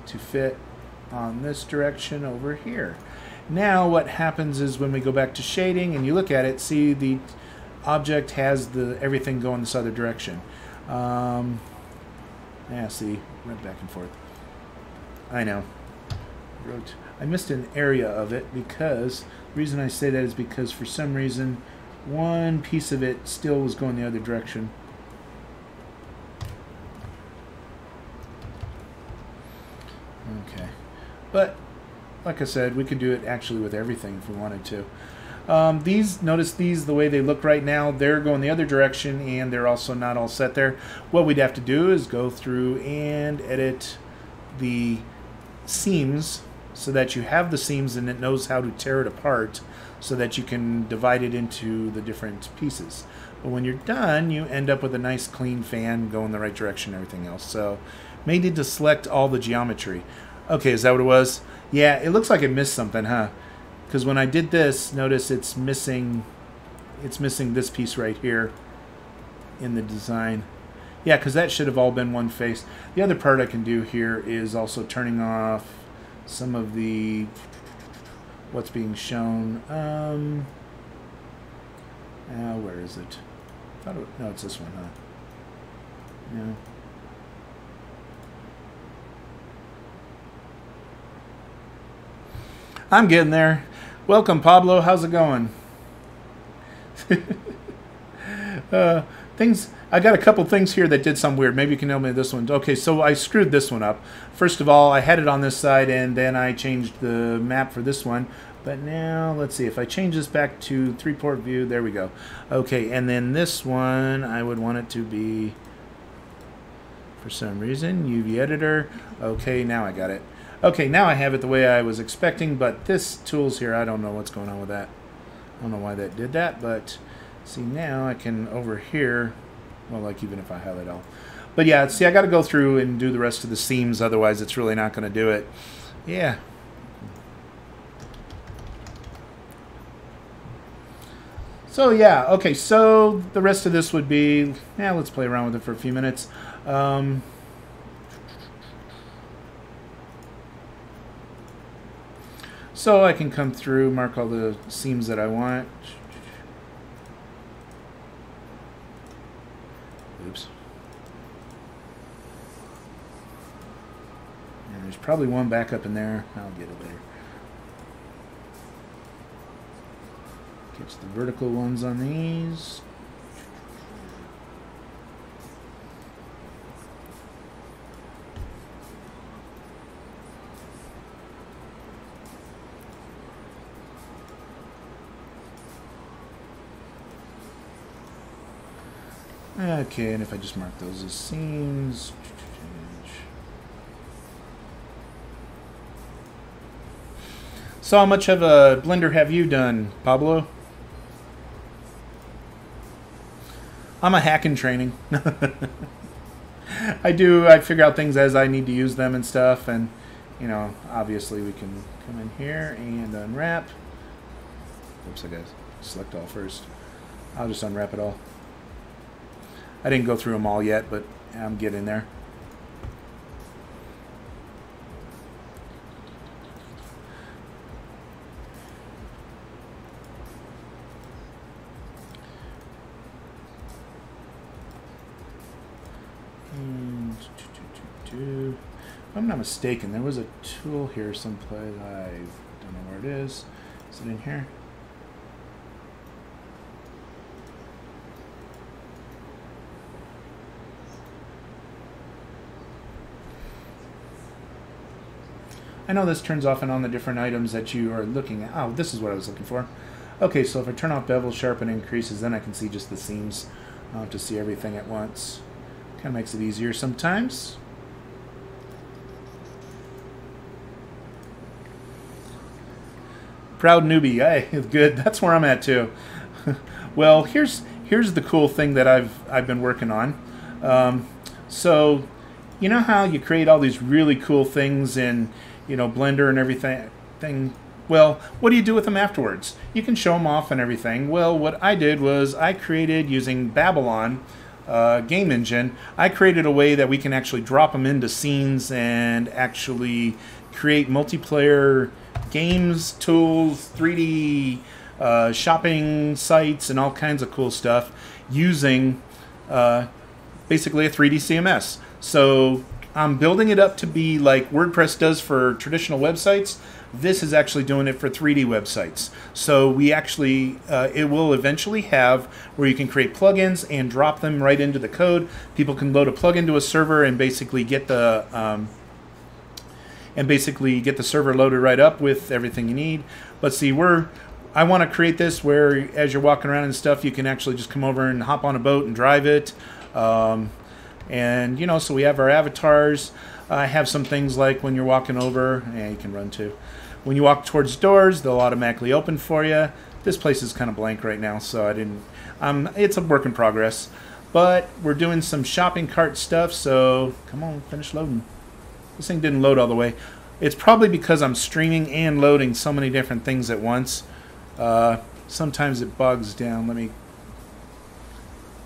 to fit on this direction over here. Now what happens is when we go back to shading and you look at it, see the object has the everything going this other direction. Yeah, see, went back and forth. I know. I missed an area of it because the reason I say that is because for some reason one piece of it still was going the other direction. Okay. But like I said, we could do it actually with everything if we wanted to. Notice these, the way they look right now, they're going the other direction and they're also not all set there. What we'd have to do is go through and edit the seams so that you have the seams and it knows how to tear it apart so that you can divide it into the different pieces. But when you're done, you end up with a nice clean fan going the right direction and everything else. So may need to select all the geometry. Okay, is that what it was? Yeah, it looks like it missed something, huh? Because when I did this, notice it's missing this piece right here in the design. Yeah, because that should have all been one face. The other part I can do here is also turning off some of the what's being shown. Where is it? No, it's this one, huh? No. I'm getting there. Welcome, Pablo. How's it going? I got a couple things here that did some weird. Maybe you can help me with this one. Okay, so I screwed this one up. First of all, I had it on this side, and then I changed the map for this one. But now, let's see. If I change this back to 3-port view, there we go. Okay, and then this one, I would want it to be, for some reason, UV editor. Okay, now I got it. Okay, now I have it the way I was expecting, but this tool's here, I don't know what's going on with that. I don't know why that did that, but see now I can over here Well, like even if I highlight all. But yeah, see, I got to go through and do the rest of the seams, otherwise it's really not going to do it. Yeah. So yeah, okay, so the rest of this would be, yeah, let's play around with it for a few minutes. So I can come through, mark all the seams that I want. Oops. And there's probably one back up in there. I'll get it later. Catch the vertical ones on these. Okay, and if I just mark those as seams. So how much of a Blender have you done, Pablo? I'm a hack in training. I figure out things as I need to use them and stuff, and you know, obviously we can come in here and unwrap. Oops, I gotta select all first. I'll just unwrap it all. I didn't go through them all yet, but I'm getting there. If I'm not mistaken, there was a tool here someplace. I don't know where it is. Is it in here? I know this turns off and on the different items that you are looking at. Oh, this is what I was looking for. Okay, so if I turn off bevel, sharpen, increases, then I can see just the seams. I don't have to see everything at once. Kind of makes it easier sometimes. Proud newbie. Hey, good. That's where I'm at too. Well, here's the cool thing that I've been working on. So, you know how you create all these really cool things in, you know, Blender and everything. Well, what do you do with them afterwards? You can show them off and everything. Well, what I did was I created, using Babylon game engine, I created a way that we can actually drop them into scenes and actually create multiplayer games, tools, 3D shopping sites, and all kinds of cool stuff using basically a 3D CMS. So I'm building it up to be like WordPress does for traditional websites. This is actually doing it for 3D websites. So we actually, it will eventually have where you can create plugins and drop them right into the code. People can load a plugin to a server and basically get the server loaded right up with everything you need. But see, I want to create this where as you're walking around and stuff, you can actually just come over and hop on a boat and drive it. And you know, so we have our avatars. I have some things like when you're walking over, yeah, you can run too. When you walk towards doors, they'll automatically open for you. This place is kind of blank right now, so I didn't. It's a work in progress, but we're doing some shopping cart stuff. So come on, finish loading. This thing didn't load all the way. It's probably because I'm streaming and loading so many different things at once. Sometimes it bogs down. Let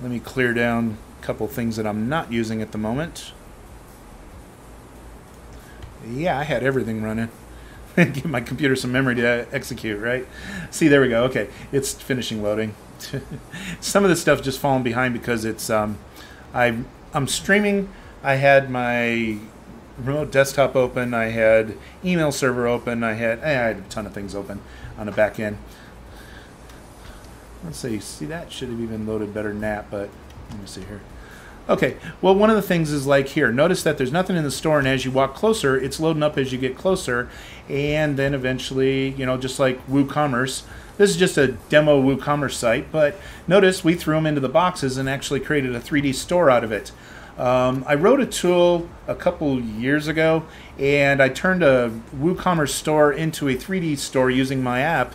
me clear down a couple things that I'm not using at the moment. Yeah, I had everything running. Give my computer some memory to execute, right? See, there we go. Okay, it's finishing loading. Some of this stuff just falling behind because it's I'm streaming. I had my remote desktop open. I had email server open. I had a ton of things open on the back end. Let's see, that should have even loaded better than that, but let me see here. Okay, well, one of the things is like here. Notice that there's nothing in the store, and as you walk closer, it's loading up as you get closer, and then eventually, you know, just like WooCommerce. This is just a demo WooCommerce site, but notice we threw them into the boxes and actually created a 3D store out of it. I wrote a tool a couple years ago, and I turned a WooCommerce store into a 3D store using my app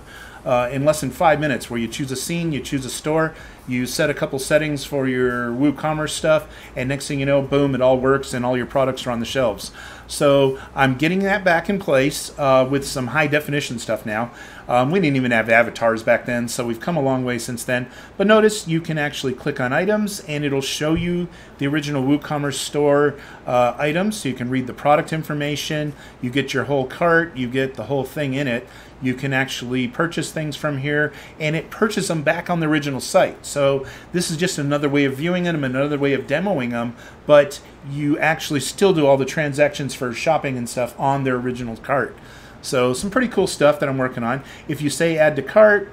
in less than 5 minutes, where you choose a scene, you choose a store, You set a couple settings for your WooCommerce stuff, and next thing you know, boom, it all works and all your products are on the shelves. So I'm getting that back in place with some high definition stuff now. We didn't even have avatars back then, so we've come a long way since then. But notice you can actually click on items and it'll show you the original WooCommerce store items, so you can read the product information, you get your whole cart, you get the whole thing in it. You can actually purchase things from here, and it purchases them back on the original site. So this is just another way of viewing them, another way of demoing them, but you actually still do all the transactions for shopping and stuff on their original cart. So some pretty cool stuff that I'm working on. If you say add to cart,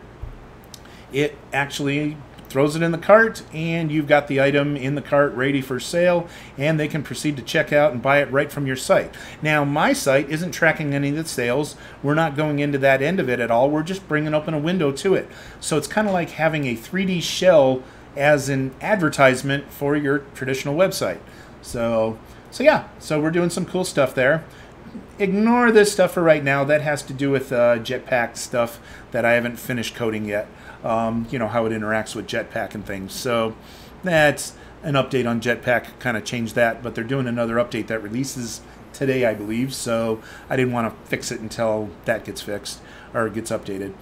it actually throws it in the cart, and you've got the item in the cart ready for sale, and they can proceed to check out and buy it right from your site. Now, my site isn't tracking any of the sales. We're not going into that end of it at all. We're just bringing open a window to it. So it's kind of like having a 3D shell as an advertisement for your traditional website. So yeah, so we're doing some cool stuff there. Ignore this stuff for right now. That has to do with Jetpack stuff that I haven't finished coding yet. You know, how it interacts with Jetpack and things. So that's an update on Jetpack, kind of changed that, but they're doing another update that releases today, I believe, so I didn't want to fix it until that gets fixed or gets updated.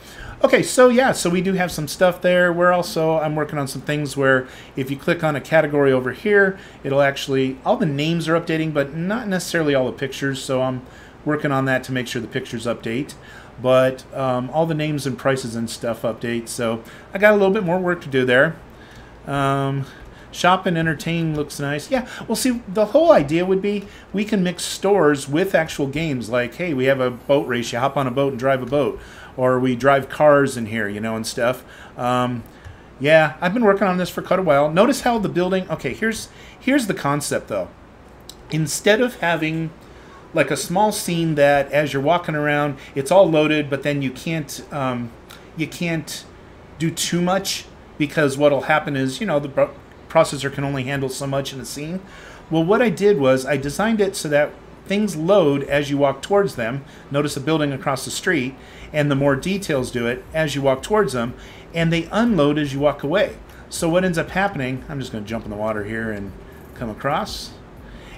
Okay, so yeah, so we do have some stuff there. I'm working on some things where if you click on a category over here, it'll actually, all the names are updating, but not necessarily all the pictures, so I'm working on that to make sure the pictures update. But all the names and prices and stuff update, so I got a little bit more work to do there. Shop and entertain looks nice. Yeah, well, see, the whole idea would be we can mix stores with actual games. Like, hey, we have a boat race. You hop on a boat and drive a boat. Or we drive cars in here, you know, and stuff. Yeah, I've been working on this for quite a while. Notice how the building... Okay, here's the concept, though. Instead of having like a small scene that as you're walking around, it's all loaded, but then you can't do too much, because what'll happen is, you know, the processor can only handle so much in a scene. Well, what I did was I designed it so that things load as you walk towards them. Notice a building across the street, and the more details do it as you walk towards them, and they unload as you walk away. So what ends up happening, I'm just going to jump in the water here and come across.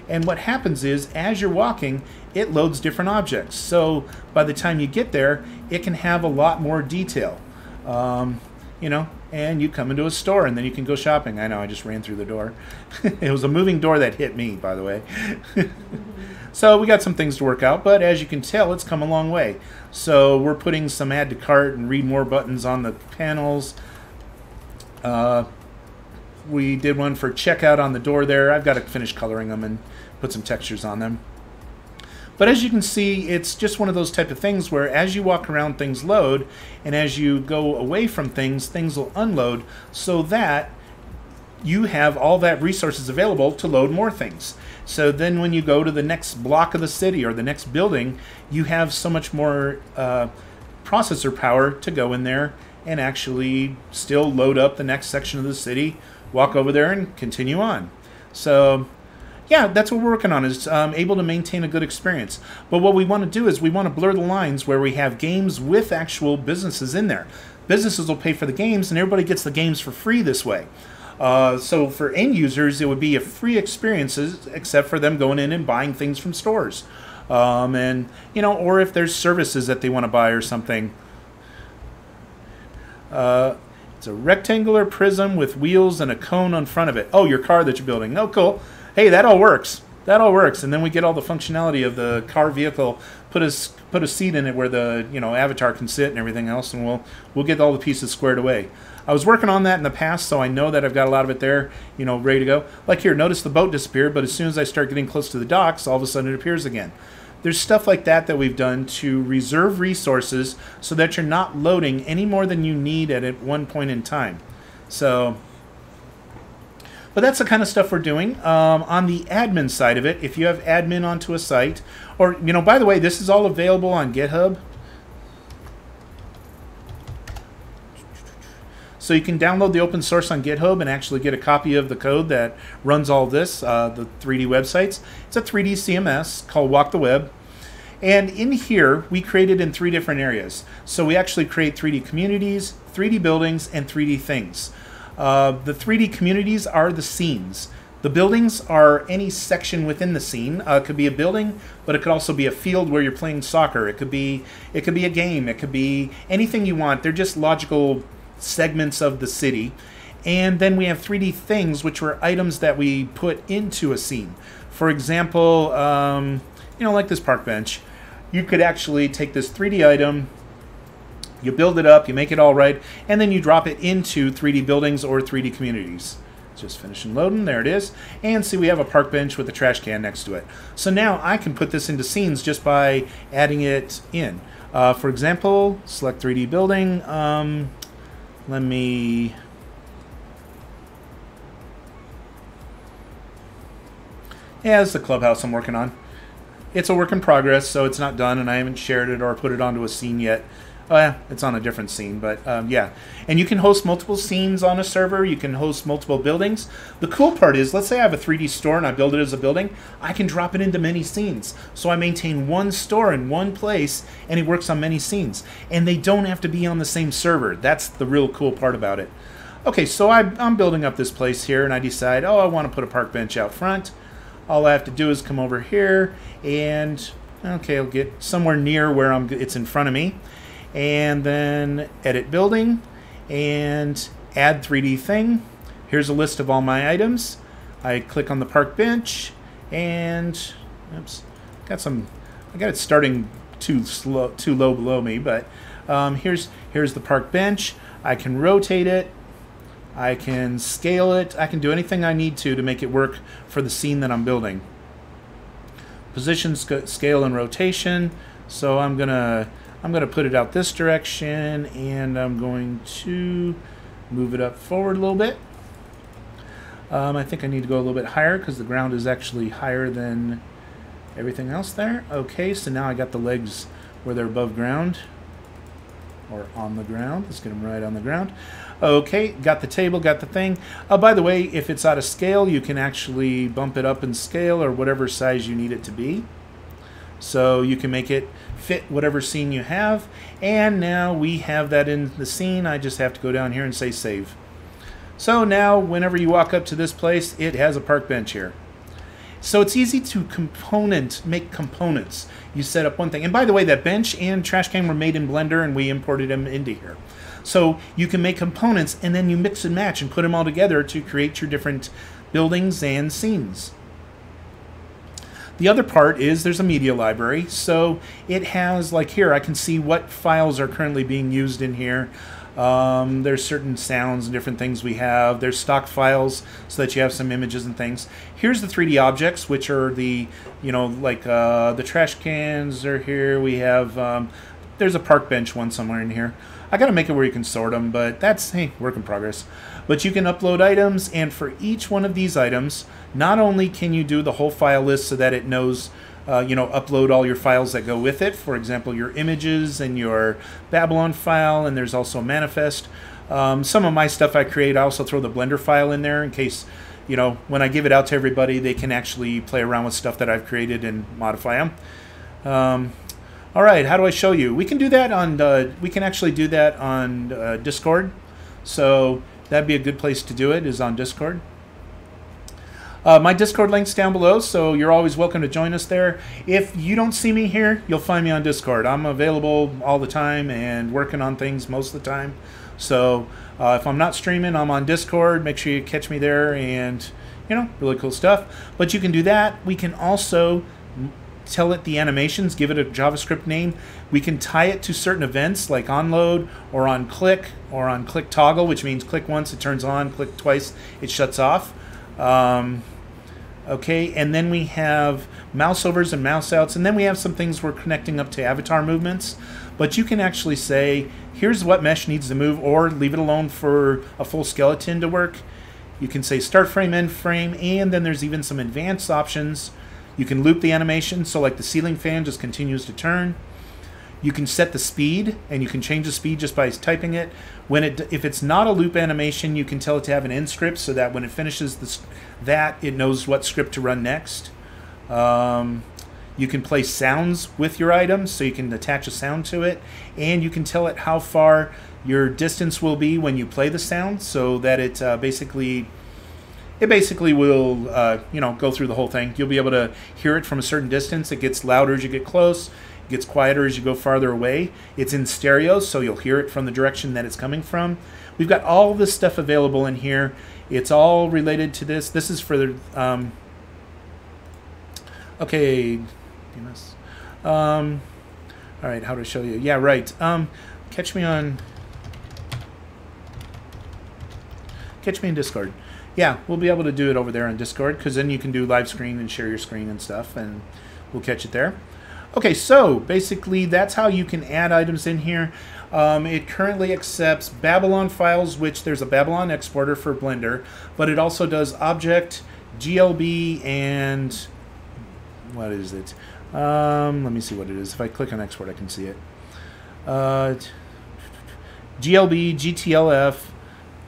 And what happens is, as you're walking, it loads different objects. So by the time you get there, it can have a lot more detail. You know, and you come into a store, and then you can go shopping. I know, I just ran through the door. It was a moving door that hit me, by the way. So we got some things to work out, but as you can tell, it's come a long way. So we're putting some add to cart and read more buttons on the panels. We did one for checkout on the door there. I've got to finish coloring them and put some textures on them. But as you can see, it's just one of those type of things where as you walk around, things load, and as you go away from things, things will unload, so that you have all that resources available to load more things. So then when you go to the next block of the city or the next building, you have so much more processor power to go in there and actually still load up the next section of the city, walk over there, and continue on. So yeah, that's what we're working on, is able to maintain a good experience. But what we want to do is we want to blur the lines where we have games with actual businesses in there. Businesses will pay for the games, and everybody gets the games for free this way. So for end users, it would be a free experiences, except for them going in and buying things from stores. And, you know, or if there's services that they want to buy or something. It's a rectangular prism with wheels and a cone on front of it. Oh, your car that you're building. Oh, cool. Hey, that all works. That all works. And then we get all the functionality of the car vehicle, put a seat in it where the, you know, avatar can sit and everything else, and we'll get all the pieces squared away. I was working on that in the past, so I know that I've got a lot of it there, you know, ready to go. Like here, notice the boat disappeared, but as soon as I start getting close to the docks, all of a sudden it appears again. There's stuff like that that we've done to reserve resources so that you're not loading any more than you need at one point in time. So, but that's the kind of stuff we're doing. On the admin side of it, if you have admin onto a site, or, you know, by the way, this is all available on GitHub. So you can download the open source on GitHub and actually get a copy of the code that runs all this, the 3D websites. It's a 3D CMS called WalkTheWeb. And in here, we create it in 3 different areas. So we actually create 3D communities, 3D buildings, and 3D things. The 3D communities are the scenes. The buildings are any section within the scene. It could be a building, but it could also be a field where you're playing soccer. It could be a game. It could be anything you want. They're just logical segments of the city. And then we have 3D things, which were items that we put into a scene. For example, like this park bench. You could actually take this 3D item, you build it up, you make it all right, and then you drop it into 3D buildings or 3D communities. Just finishing loading, there it is. And see, we have a park bench with a trash can next to it. So now I can put this into scenes just by adding it in. For example, select 3D building. Let me... Yeah, it's the clubhouse I'm working on. It's a work in progress, so it's not done, and I haven't shared it or put it onto a scene yet. It's on a different scene, but yeah. And you can host multiple scenes on a server. You can host multiple buildings. The cool part is, let's say I have a 3D store and I build it as a building. I can drop it into many scenes. So I maintain one store in one place, and it works on many scenes. And they don't have to be on the same server. That's the real cool part about it. Okay, so I'm building up this place here, and I decide, I want to put a park bench out front. All I have to do is come over here, and okay, I'll get somewhere near where it's in front of me. And then edit building and add 3D thing. Here's a list of all my items. I click on the park bench, and oops, I got it starting too low below me, but here's the park bench. I can rotate it, I can scale it, I can do anything I need to make it work for the scene that I'm building. Position, scale, and rotation. So I'm gonna put it out this direction, and I'm going to move it up forward a little bit. I think I need to go a little bit higher because the ground is actually higher than everything else there. Okay, so now I got the legs where they're above ground, or on the ground. Let's get them right on the ground. Okay, got the table, got the thing. By the way, if it's out of scale, you can actually bump it up in scale or whatever size you need it to be. So you can make it fit whatever scene you have. And now we have that in the scene. I just have to go down here and say save. So now whenever you walk up to this place, it has a park bench here. So it's easy to make components. You set up one thing. And by the way, that bench and trash can were made in Blender, and we imported them into here. So you can make components, and then you mix and match and put them all together to create your different buildings and scenes. The other part is there's a media library. So it has, like here, I can see what files are currently being used in here. There's certain sounds and different things we have. There's stock files so that you have some images and things. Here's the 3D objects, which are the, the trash cans are here. We have, there's a park bench one somewhere in here. I got to make it where you can sort them, but that's, hey, work in progress. But you can upload items, and for each one of these items, not only can you do the whole file list so that it knows, upload all your files that go with it. For example, your images and your Babylon file, and there's also a manifest. Some of my stuff I create, I also throw the Blender file in there in case, when I give it out to everybody, they can actually play around with stuff that I've created and modify them. All right, how do I show you? We can do that on. We can actually do that on Discord. So that'd be a good place to do it. Is on Discord. My Discord link's down below, so you're always welcome to join us there. If you don't see me here, you'll find me on Discord. I'm available all the time and working on things most of the time. So if I'm not streaming, I'm on Discord. Make sure you catch me there, and really cool stuff. But you can do that. We can also tell it the animations, give it a JavaScript name. We can tie it to certain events like onload or on click toggle, which means click once it turns on, click twice it shuts off. Okay, and then we have mouse overs and mouse outs, and then we have some things we're connecting up to avatar movements. But you can actually say, here's what mesh needs to move, or leave it alone for a full skeleton to work. You can say start frame, end frame, and then there's even some advanced options. You can loop the animation, so like the ceiling fan just continues to turn. You can set the speed, and you can change the speed just by typing it. If it's not a loop animation, you can tell it to have an end script so that when it finishes it knows what script to run next. You can play sounds with your items, so you can attach a sound to it, and you can tell it how far your distance will be when you play the sound, so that it basically will go through the whole thing. You'll be able to hear it from a certain distance. It gets louder as you get close. It gets quieter as you go farther away. It's in stereo, so you'll hear it from the direction that it's coming from. We've got all this stuff available in here. It's all related to this. This is for the okay. All right, how to show you? Yeah, right. Catch me in Discord. Yeah, we'll be able to do it over there on Discord, because then you can do live screen and share your screen and stuff, and we'll catch it there. Okay, so basically that's how you can add items in here. It currently accepts Babylon files, which there's a Babylon exporter for Blender, but it also does Object, GLB, and what is it? Let me see what it is. If I click on export, I can see it. GLB, GTLF,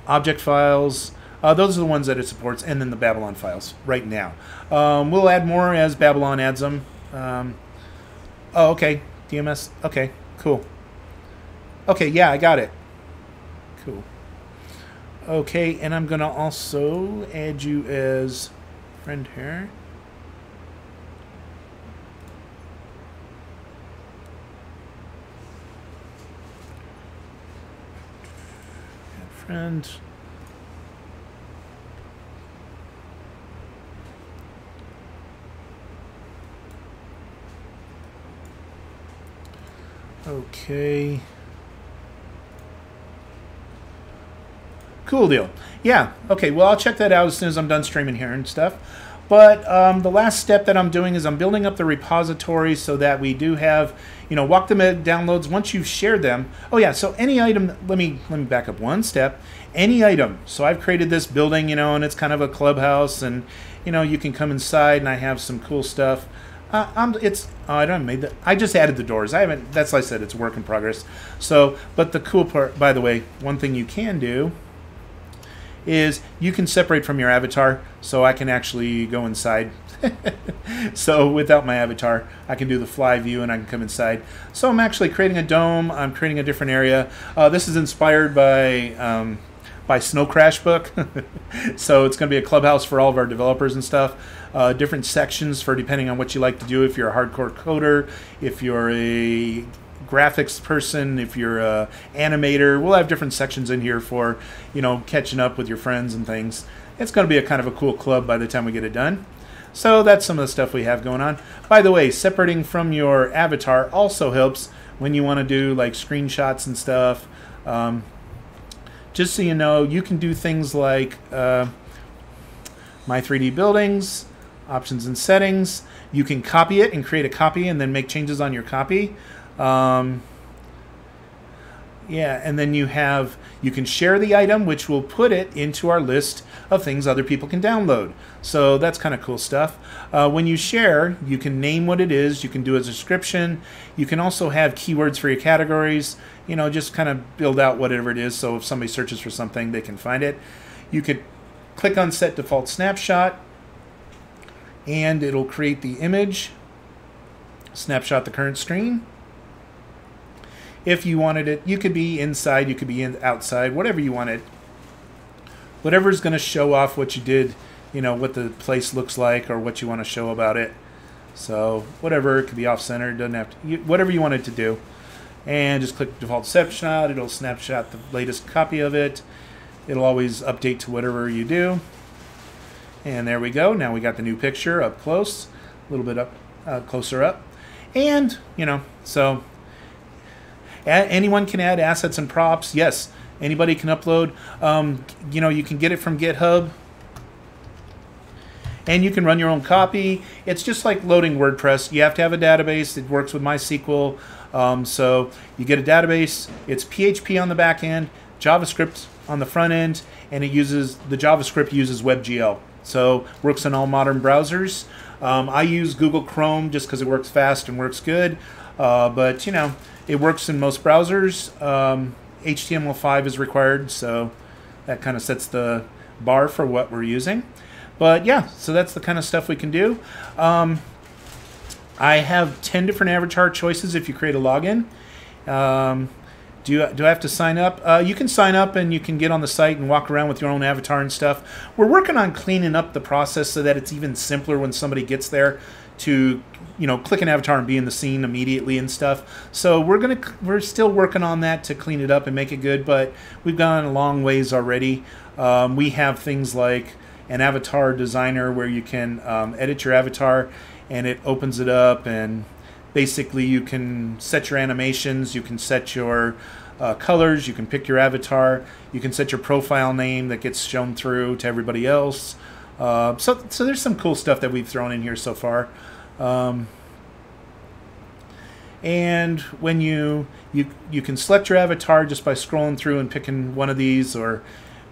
object files. Those are the ones that it supports, and then the Babylon files right now. We'll add more as Babylon adds them. Oh, okay. DMS. Okay, cool. Okay, yeah, I got it. Cool. Okay, and I'm going to also add you as friend here. Friend. Okay. Cool deal. Yeah. Okay. Well, I'll check that out as soon as I'm done streaming here and stuff. But the last step that I'm doing is I'm building up the repository so that we do have, WalkTheWeb downloads once you've shared them. Oh yeah, so any item, let me back up one step. Any item. So I've created this building, and it's kind of a clubhouse, and you can come inside, and I have some cool stuff. I just added the doors. That's like I said, it's a work in progress. So, but the cool part, by the way, one thing you can do is you can separate from your avatar, so I can actually go inside. So without my avatar, I can do the fly view and I can come inside. So I'm actually creating a dome. I'm creating a different area. This is inspired by Snow Crash book. So it's going to be a clubhouse for all of our developers and stuff. Different sections for depending on what you like to do. If you're a hardcore coder, if you're a graphics person, if you're a animator, we'll have different sections in here for catching up with your friends and things. It's going to be a kind of a cool club by the time we get it done. So that's some of the stuff we have going on. By the way, separating from your avatar also helps when you want to do like screenshots and stuff. Just so you know, you can do things like My 3D Buildings, Options and Settings. You can copy it and create a copy and then make changes on your copy. Yeah, and then you can share the item, which will put it into our list of things other people can download. So that's kind of cool stuff. When you share, you can name what it is. You can do a description. You can also have keywords for your categories. Just kind of build out whatever it is. So if somebody searches for something, they can find it. You could click on Set Default Snapshot, and it'll create the image. Snapshot the current screen. If you wanted it, you could be inside, you could be outside, whatever you wanted. Whatever's going to show off what you did, what the place looks like or what you want to show about it. So whatever, it could be off-center, doesn't have to, whatever you want it to do. And just click Default Snapshot, it'll snapshot the latest copy of it. It'll always update to whatever you do. And there we go. Now we got the new picture up close, a little bit up, closer up. And, so anyone can add assets and props. Yes, anybody can upload. You can get it from GitHub. And you can run your own copy. It's just like loading WordPress. You have to have a database. It works with MySQL. So you get a database. It's PHP on the back end, JavaScript on the front end, and the JavaScript uses WebGL. So works on all modern browsers. I use Google Chrome just because it works fast and works good. But it works in most browsers. HTML5 is required, so that kind of sets the bar for what we're using. But yeah, so that's the kind of stuff we can do. I have 10 different avatar choices if you create a login. Do I have to sign up? You can sign up and you can get on the site and walk around with your own avatar and stuff. We're working on cleaning up the process so that it's even simpler when somebody gets there to, click an avatar and be in the scene immediately and stuff. So we're still working on that to clean it up and make it good, but we've gone a long ways already. We have things like an avatar designer where you can edit your avatar and it opens it up, and basically you can set your animations, you can set your colors, you can pick your avatar, you can set your profile name that gets shown through to everybody else. So there's some cool stuff that we've thrown in here so far. And when you can select your avatar just by scrolling through and picking one of these, or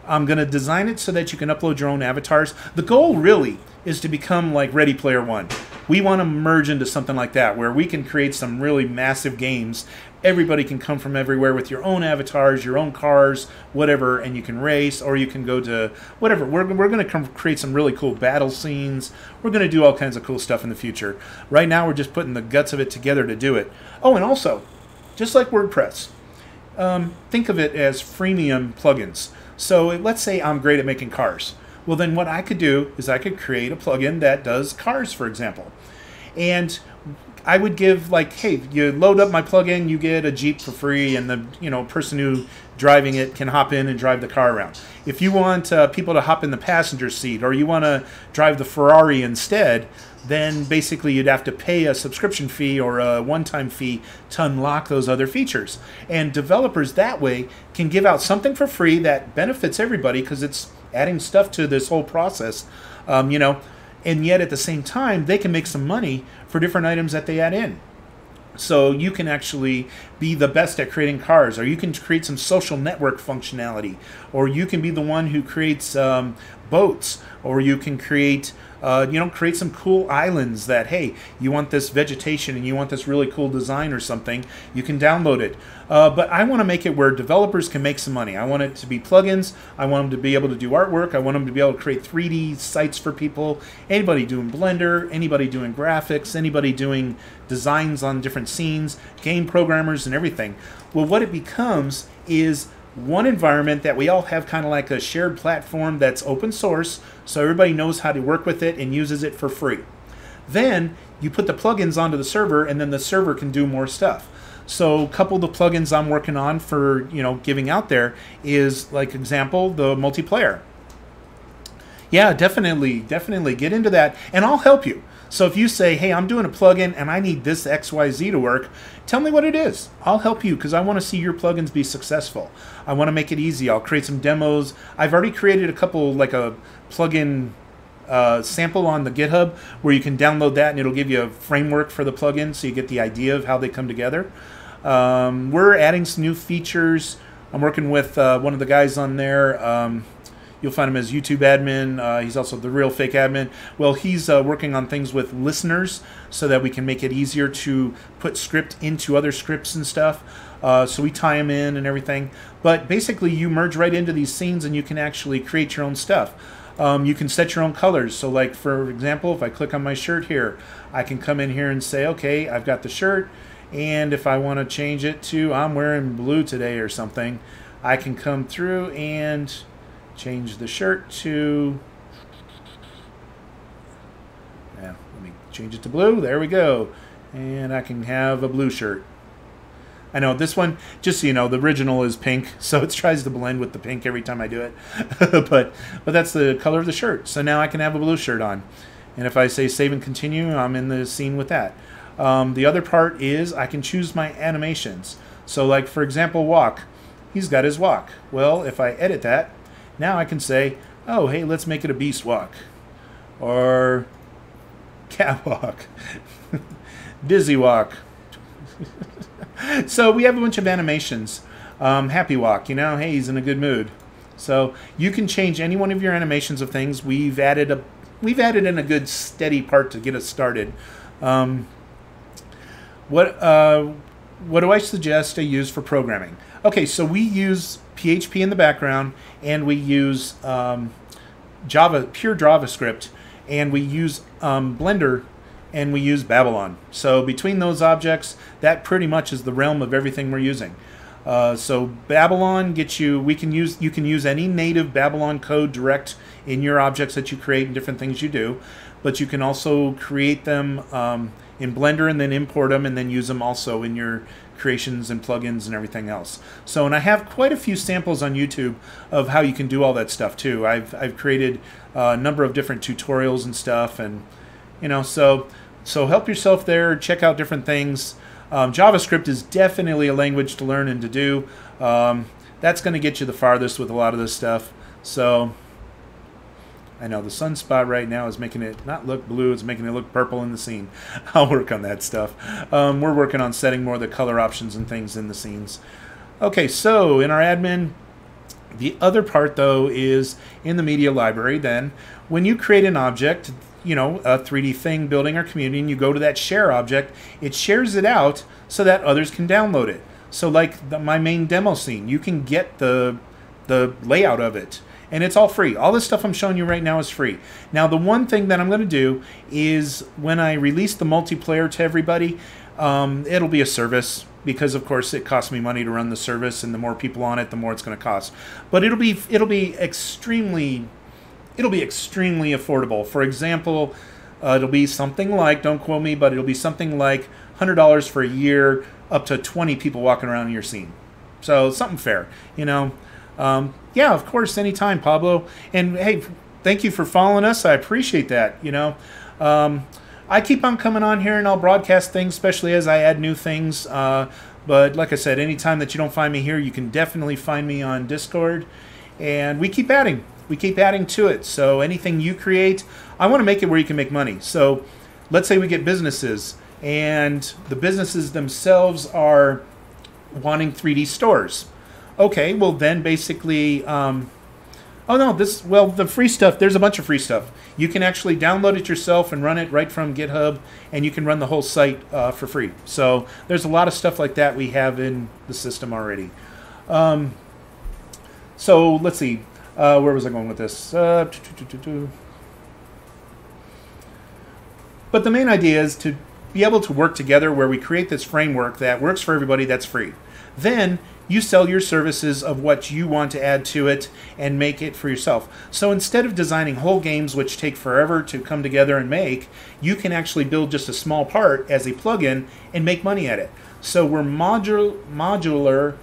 I'm going to design it so that you can upload your own avatars. The goal really is to become like Ready Player One. We want to merge into something like that where we can create some really massive games. Everybody can come from everywhere with your own avatars, your own cars, whatever, and you can race, or you can go to whatever. We're going to create some really cool battle scenes. We're going to do all kinds of cool stuff in the future. Right now we're just putting the guts of it together to do it. Oh, and also, just like WordPress, think of it as freemium plugins. So let's say I'm great at making cars. Well, then what I could do is I could create a plugin that does cars, for example. And I would give, like, hey, you load up my plugin, you get a Jeep for free, and the person who driving it can hop in and drive the car around. If you want people to hop in the passenger seat, or you want to drive the Ferrari instead, then basically you'd have to pay a subscription fee or a one-time fee to unlock those other features. And developers that way can give out something for free that benefits everybody because it's adding stuff to this whole process, and yet at the same time they can make some money for different items that they add in. So you can actually be the best at creating cars, or you can create some social network functionality, or you can be the one who creates boats, or you can create create some cool islands that, hey, you want this vegetation and you want this really cool design or something, you can download it. But I want to make it where developers can make some money. I want it to be plugins. I want them to be able to do artwork. I want them to be able to create 3D sites for people. Anybody doing Blender, anybody doing graphics, anybody doing designs on different scenes, game programmers and everything. Well, what it becomes is one environment that we all have, kind of like a shared platform that's open source, so everybody knows how to work with it and uses it for free. Then you put the plugins onto the server, and then the server can do more stuff. So a couple of the plugins I'm working on for giving out there is, like, example, the multiplayer. Yeah, definitely get into that, and I'll help you. So if you say, hey, I'm doing a plugin and I need this XYZ to work, tell me what it is. I'll help you because I want to see your plugins be successful. I want to make it easy. I'll create some demos. I've already created a couple, like a plugin sample on the GitHub where you can download that and it'll give you a framework for the plugin so you get the idea of how they come together. We're adding some new features. I'm working with one of the guys on there. You'll find him as YouTube admin. He's also the real fake admin. Well, he's working on things with listeners so that we can make it easier to put script into other scripts and stuff. So we tie them in and everything. But basically, you merge right into these scenes and you can actually create your own stuff. You can set your own colors. So, like, for example, if I click on my shirt here, I can come in here and say, okay, I've got the shirt. And if I want to change it to I'm wearing blue today or something, I can come through and change the shirt to, let me change it to blue. There we go. And I can have a blue shirt. I know this one, just so you know, the original is pink, so it tries to blend with the pink every time I do it. but that's the color of the shirt. So now I can have a blue shirt on. And if I say save and continue, I'm in the scene with that. The other part is I can choose my animations. So, like, for example, walk. He's got his walk. Well, if I edit that, now I can say, oh, hey, let's make it a beast walk. Or catwalk. Dizzy walk. So we have a bunch of animations. Happy walk, hey, he's in a good mood. So you can change any one of your animations of things. We've added in a good steady part to get us started. What do I suggest I use for programming? Okay, so we use PHP in the background, and we use pure JavaScript, and we use Blender and we use Babylon. So between those objects, that pretty much is the realm of everything we're using. So Babylon gets you, you can use any native Babylon code direct in your objects that you create and different things you do, but you can also create them in Blender and then import them and then use them also in your creations and plugins and everything else. So, and I have quite a few samples on YouTube of how you can do all that stuff too. I've created a number of different tutorials and stuff, and you know, so help yourself there, check out different things. JavaScript is definitely a language to learn and to do. That's going to get you the farthest with a lot of this stuff. So I know the sunspot right now is making it not look blue, it's making it look purple in the scene. I'll work on that stuff. We're working on setting more of the color options and things in the scenes. Okay, so in our admin, the other part though is in the media library. Then when you create an object, you know, a 3D thing building our community, and you go to that share object, it shares it out so that others can download it. So like my main demo scene, you can get the layout of it, and it's all free. All this stuff I'm showing you right now is free. Now the one thing that I'm going to do is when I release the multiplayer to everybody, it'll be a service, because of course it costs me money to run the service, and the more people on it, the more it's going to cost. But it'll be extremely affordable. For example, it'll be something like, don't quote me, but it'll be something like $100 for a year, up to 20 people walking around in your scene. So something fair, you know. Yeah, of course, anytime, Pablo. And hey, thank you for following us. I appreciate that, you know. I keep on coming on here and I'll broadcast things, especially as I add new things. But like I said, anytime that you don't find me here, you can definitely find me on Discord. And we keep adding. We keep adding to it. So anything you create, I want to make it where you can make money. So let's say we get businesses, and the businesses themselves are wanting 3D stores. Okay, well then basically, oh no, the free stuff, there's a bunch of free stuff. You can actually download it yourself and run it right from GitHub, and you can run the whole site for free. So there's a lot of stuff like that we have in the system already. So let's see. Where was I going with this? But the main idea is to be able to work together where we create this framework that works for everybody, that's free. Then you sell your services of what you want to add to it and make it for yourself. So instead of designing whole games which take forever to come together and make, you can actually build just a small part as a plugin and make money at it. So we're modular,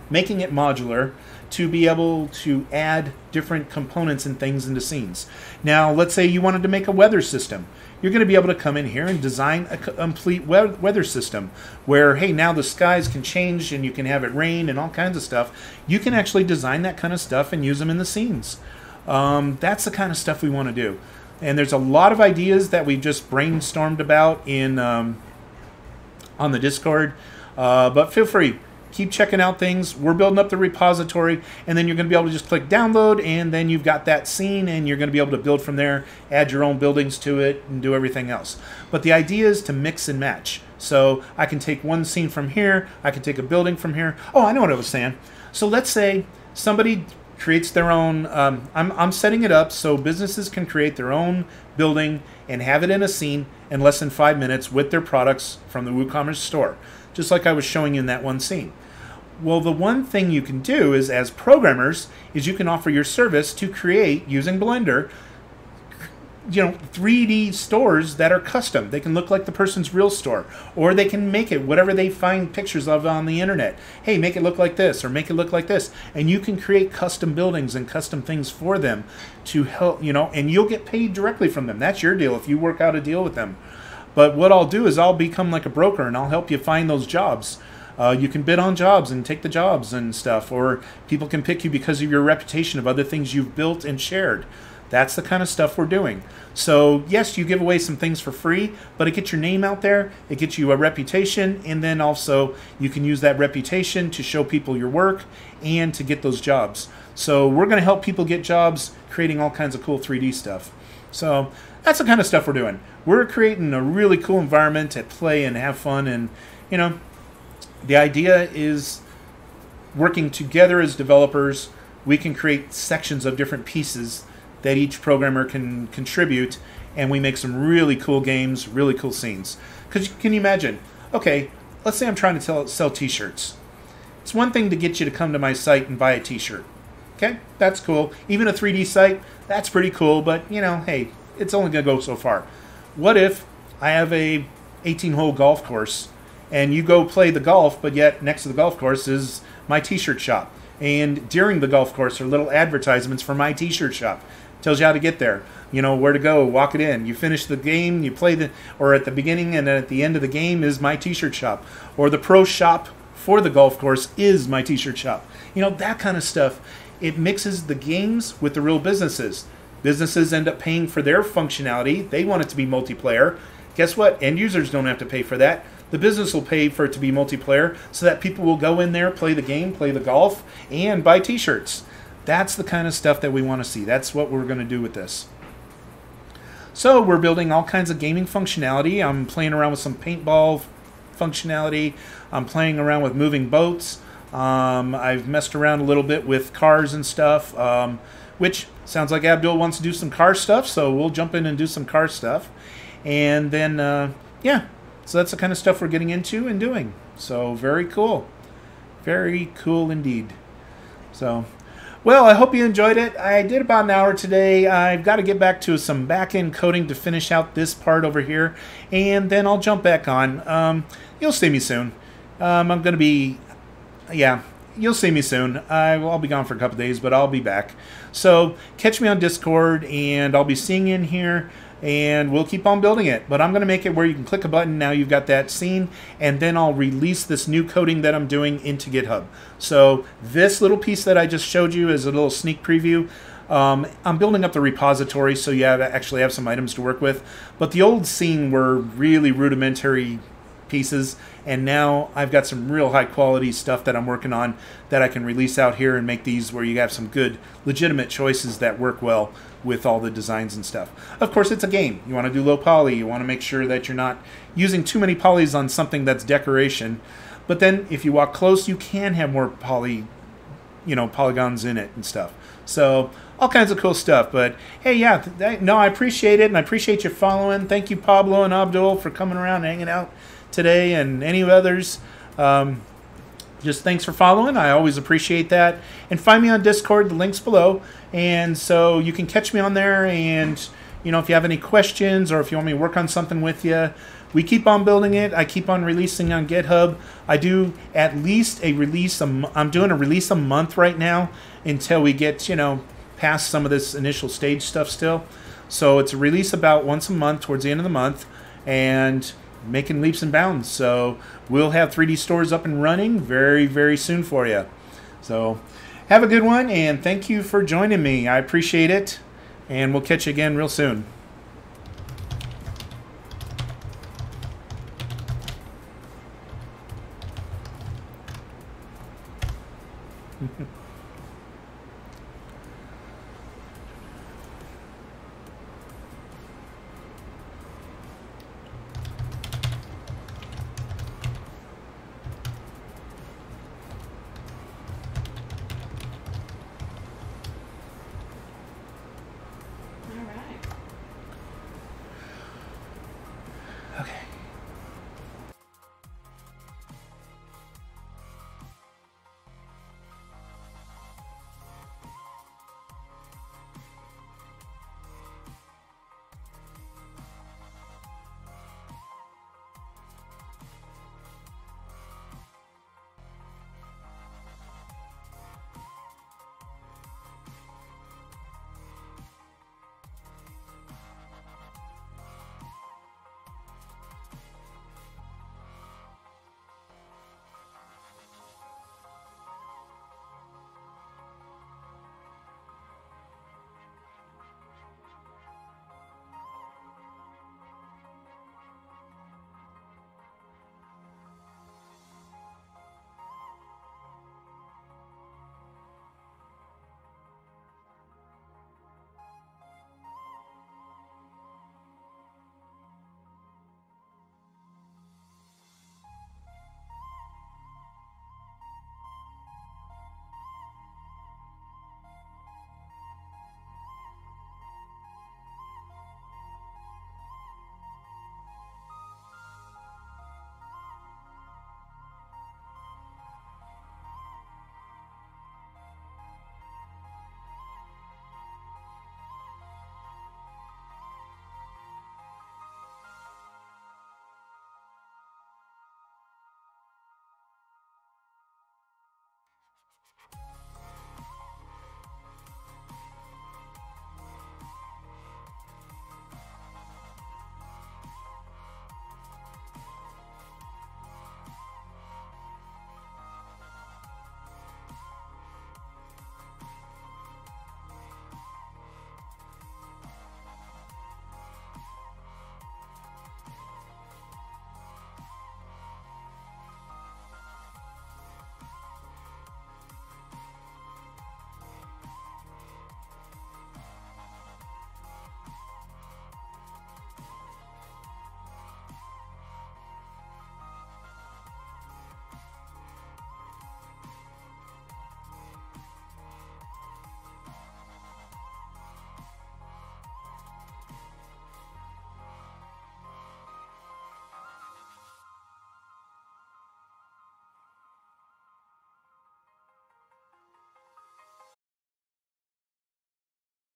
making it modular, to be able to add different components and things into scenes. Now, let's say you wanted to make a weather system. You're going to be able to come in here and design a complete weather system where, hey, now the skies can change and you can have it rain and all kinds of stuff. You can actually design that kind of stuff and use them in the scenes. That's the kind of stuff we want to do. And there's a lot of ideas that we've just brainstormed about in on the Discord. But feel free. Keep checking out things. We're building up the repository, and then you're going to be able to just click download, and then you've got that scene, and you're going to be able to build from there, add your own buildings to it, and do everything else. But the idea is to mix and match. So I can take one scene from here, I can take a building from here. Oh, I know what I was saying. So let's say somebody creates their own, I'm setting it up so businesses can create their own building and have it in a scene in less than 5 minutes with their products from the WooCommerce store, just like I was showing you in that one scene. Well, the one thing you can do is, as programmers, is you can offer your service to create, using Blender, you know, 3D stores that are custom. They can look like the person's real store, or they can make it whatever they find pictures of on the internet. Hey, make it look like this, or make it look like this. And you can create custom buildings and custom things for them to help, you know, and you'll get paid directly from them. That's your deal if you work out a deal with them. But what I'll do is I'll become like a broker, and I'll help you find those jobs. You can bid on jobs and take the jobs and stuff, or people can pick you because of your reputation of other things you've built and shared. That's the kind of stuff we're doing. So yes, you give away some things for free, but it gets your name out there, it gets you a reputation, and then also you can use that reputation to show people your work and to get those jobs. So we're going to help people get jobs creating all kinds of cool 3D stuff. So that's the kind of stuff we're doing. We're creating a really cool environment to play and have fun, and you know, the idea is working together as developers, we can create sections of different pieces that each programmer can contribute, and we make some really cool games, really cool scenes. Because can you imagine? Okay, let's say I'm trying to sell t-shirts. It's one thing to get you to come to my site and buy a t-shirt. Okay, that's cool. Even a 3D site, that's pretty cool, but you know, hey, it's only gonna go so far. What if I have a 18-hole golf course and you go play the golf, but yet next to the golf course is my t-shirt shop, and during the golf course are little advertisements for my t-shirt shop. Tells you how to get there, you know, where to go, walk it in. You finish the game, you play or at the beginning and at the end of the game is my t-shirt shop, or the pro shop for the golf course is my t-shirt shop. You know, that kind of stuff. It mixes the games with the real businesses. Businesses end up paying for their functionality. They want it to be multiplayer. Guess what? End users don't have to pay for that. The business will pay for it to be multiplayer so that people will go in there, play the game, play the golf, and buy t-shirts. That's the kind of stuff that we want to see. That's what we're going to do with this. So we're building all kinds of gaming functionality. I'm playing around with some paintball functionality. I'm playing around with moving boats. I've messed around a little bit with cars and stuff, which sounds like Abdul wants to do some car stuff, so we'll jump in and do some car stuff. And then, yeah, so that's the kind of stuff we're getting into and doing. So very cool. Very cool indeed. So, well, I hope you enjoyed it. I did about an hour today. I've got to get back to some back-end coding to finish out this part over here, and then I'll jump back on. You'll see me soon. I'm going to be, yeah, you'll see me soon. I'll be gone for a couple days, but I'll be back. So catch me on Discord, and I'll be seeing you in here, and we'll keep on building it. But I'm going to make it where you can click a button. Now you've got that scene, and then I'll release this new coding that I'm doing into GitHub. So this little piece that I just showed you is a little sneak preview. I'm building up the repository so you actually have some items to work with. But the old scene were really rudimentary pieces, and now I've got some real high quality stuff that I'm working on that I can release out here and make these where you have some good legitimate choices that work well with all the designs and stuff. Of course, it's a game. You want to do low poly. You want to make sure that you're not using too many polys on something that's decoration. But then if you walk close, you can have more polygons in it and stuff. So all kinds of cool stuff. But hey, yeah, no, I appreciate it, and I appreciate you following. Thank you, Pablo and Abdul, for coming around and hanging out today, and any others. Just thanks for following. I always appreciate that. And find me on Discord. The link's below. And so you can catch me on there. And, you know, if you have any questions or if you want me to work on something with you, we keep on building it. I keep on releasing on GitHub. I do at least a release. I'm doing a release a month right now until we get, you know, past some of this initial stage stuff still. So it's a release about once a month towards the end of the month. And making leaps and bounds. So we'll have 3D stores up and running very, very soon for you. So have a good one, and thank you for joining me. I appreciate it, and we'll catch you again real soon.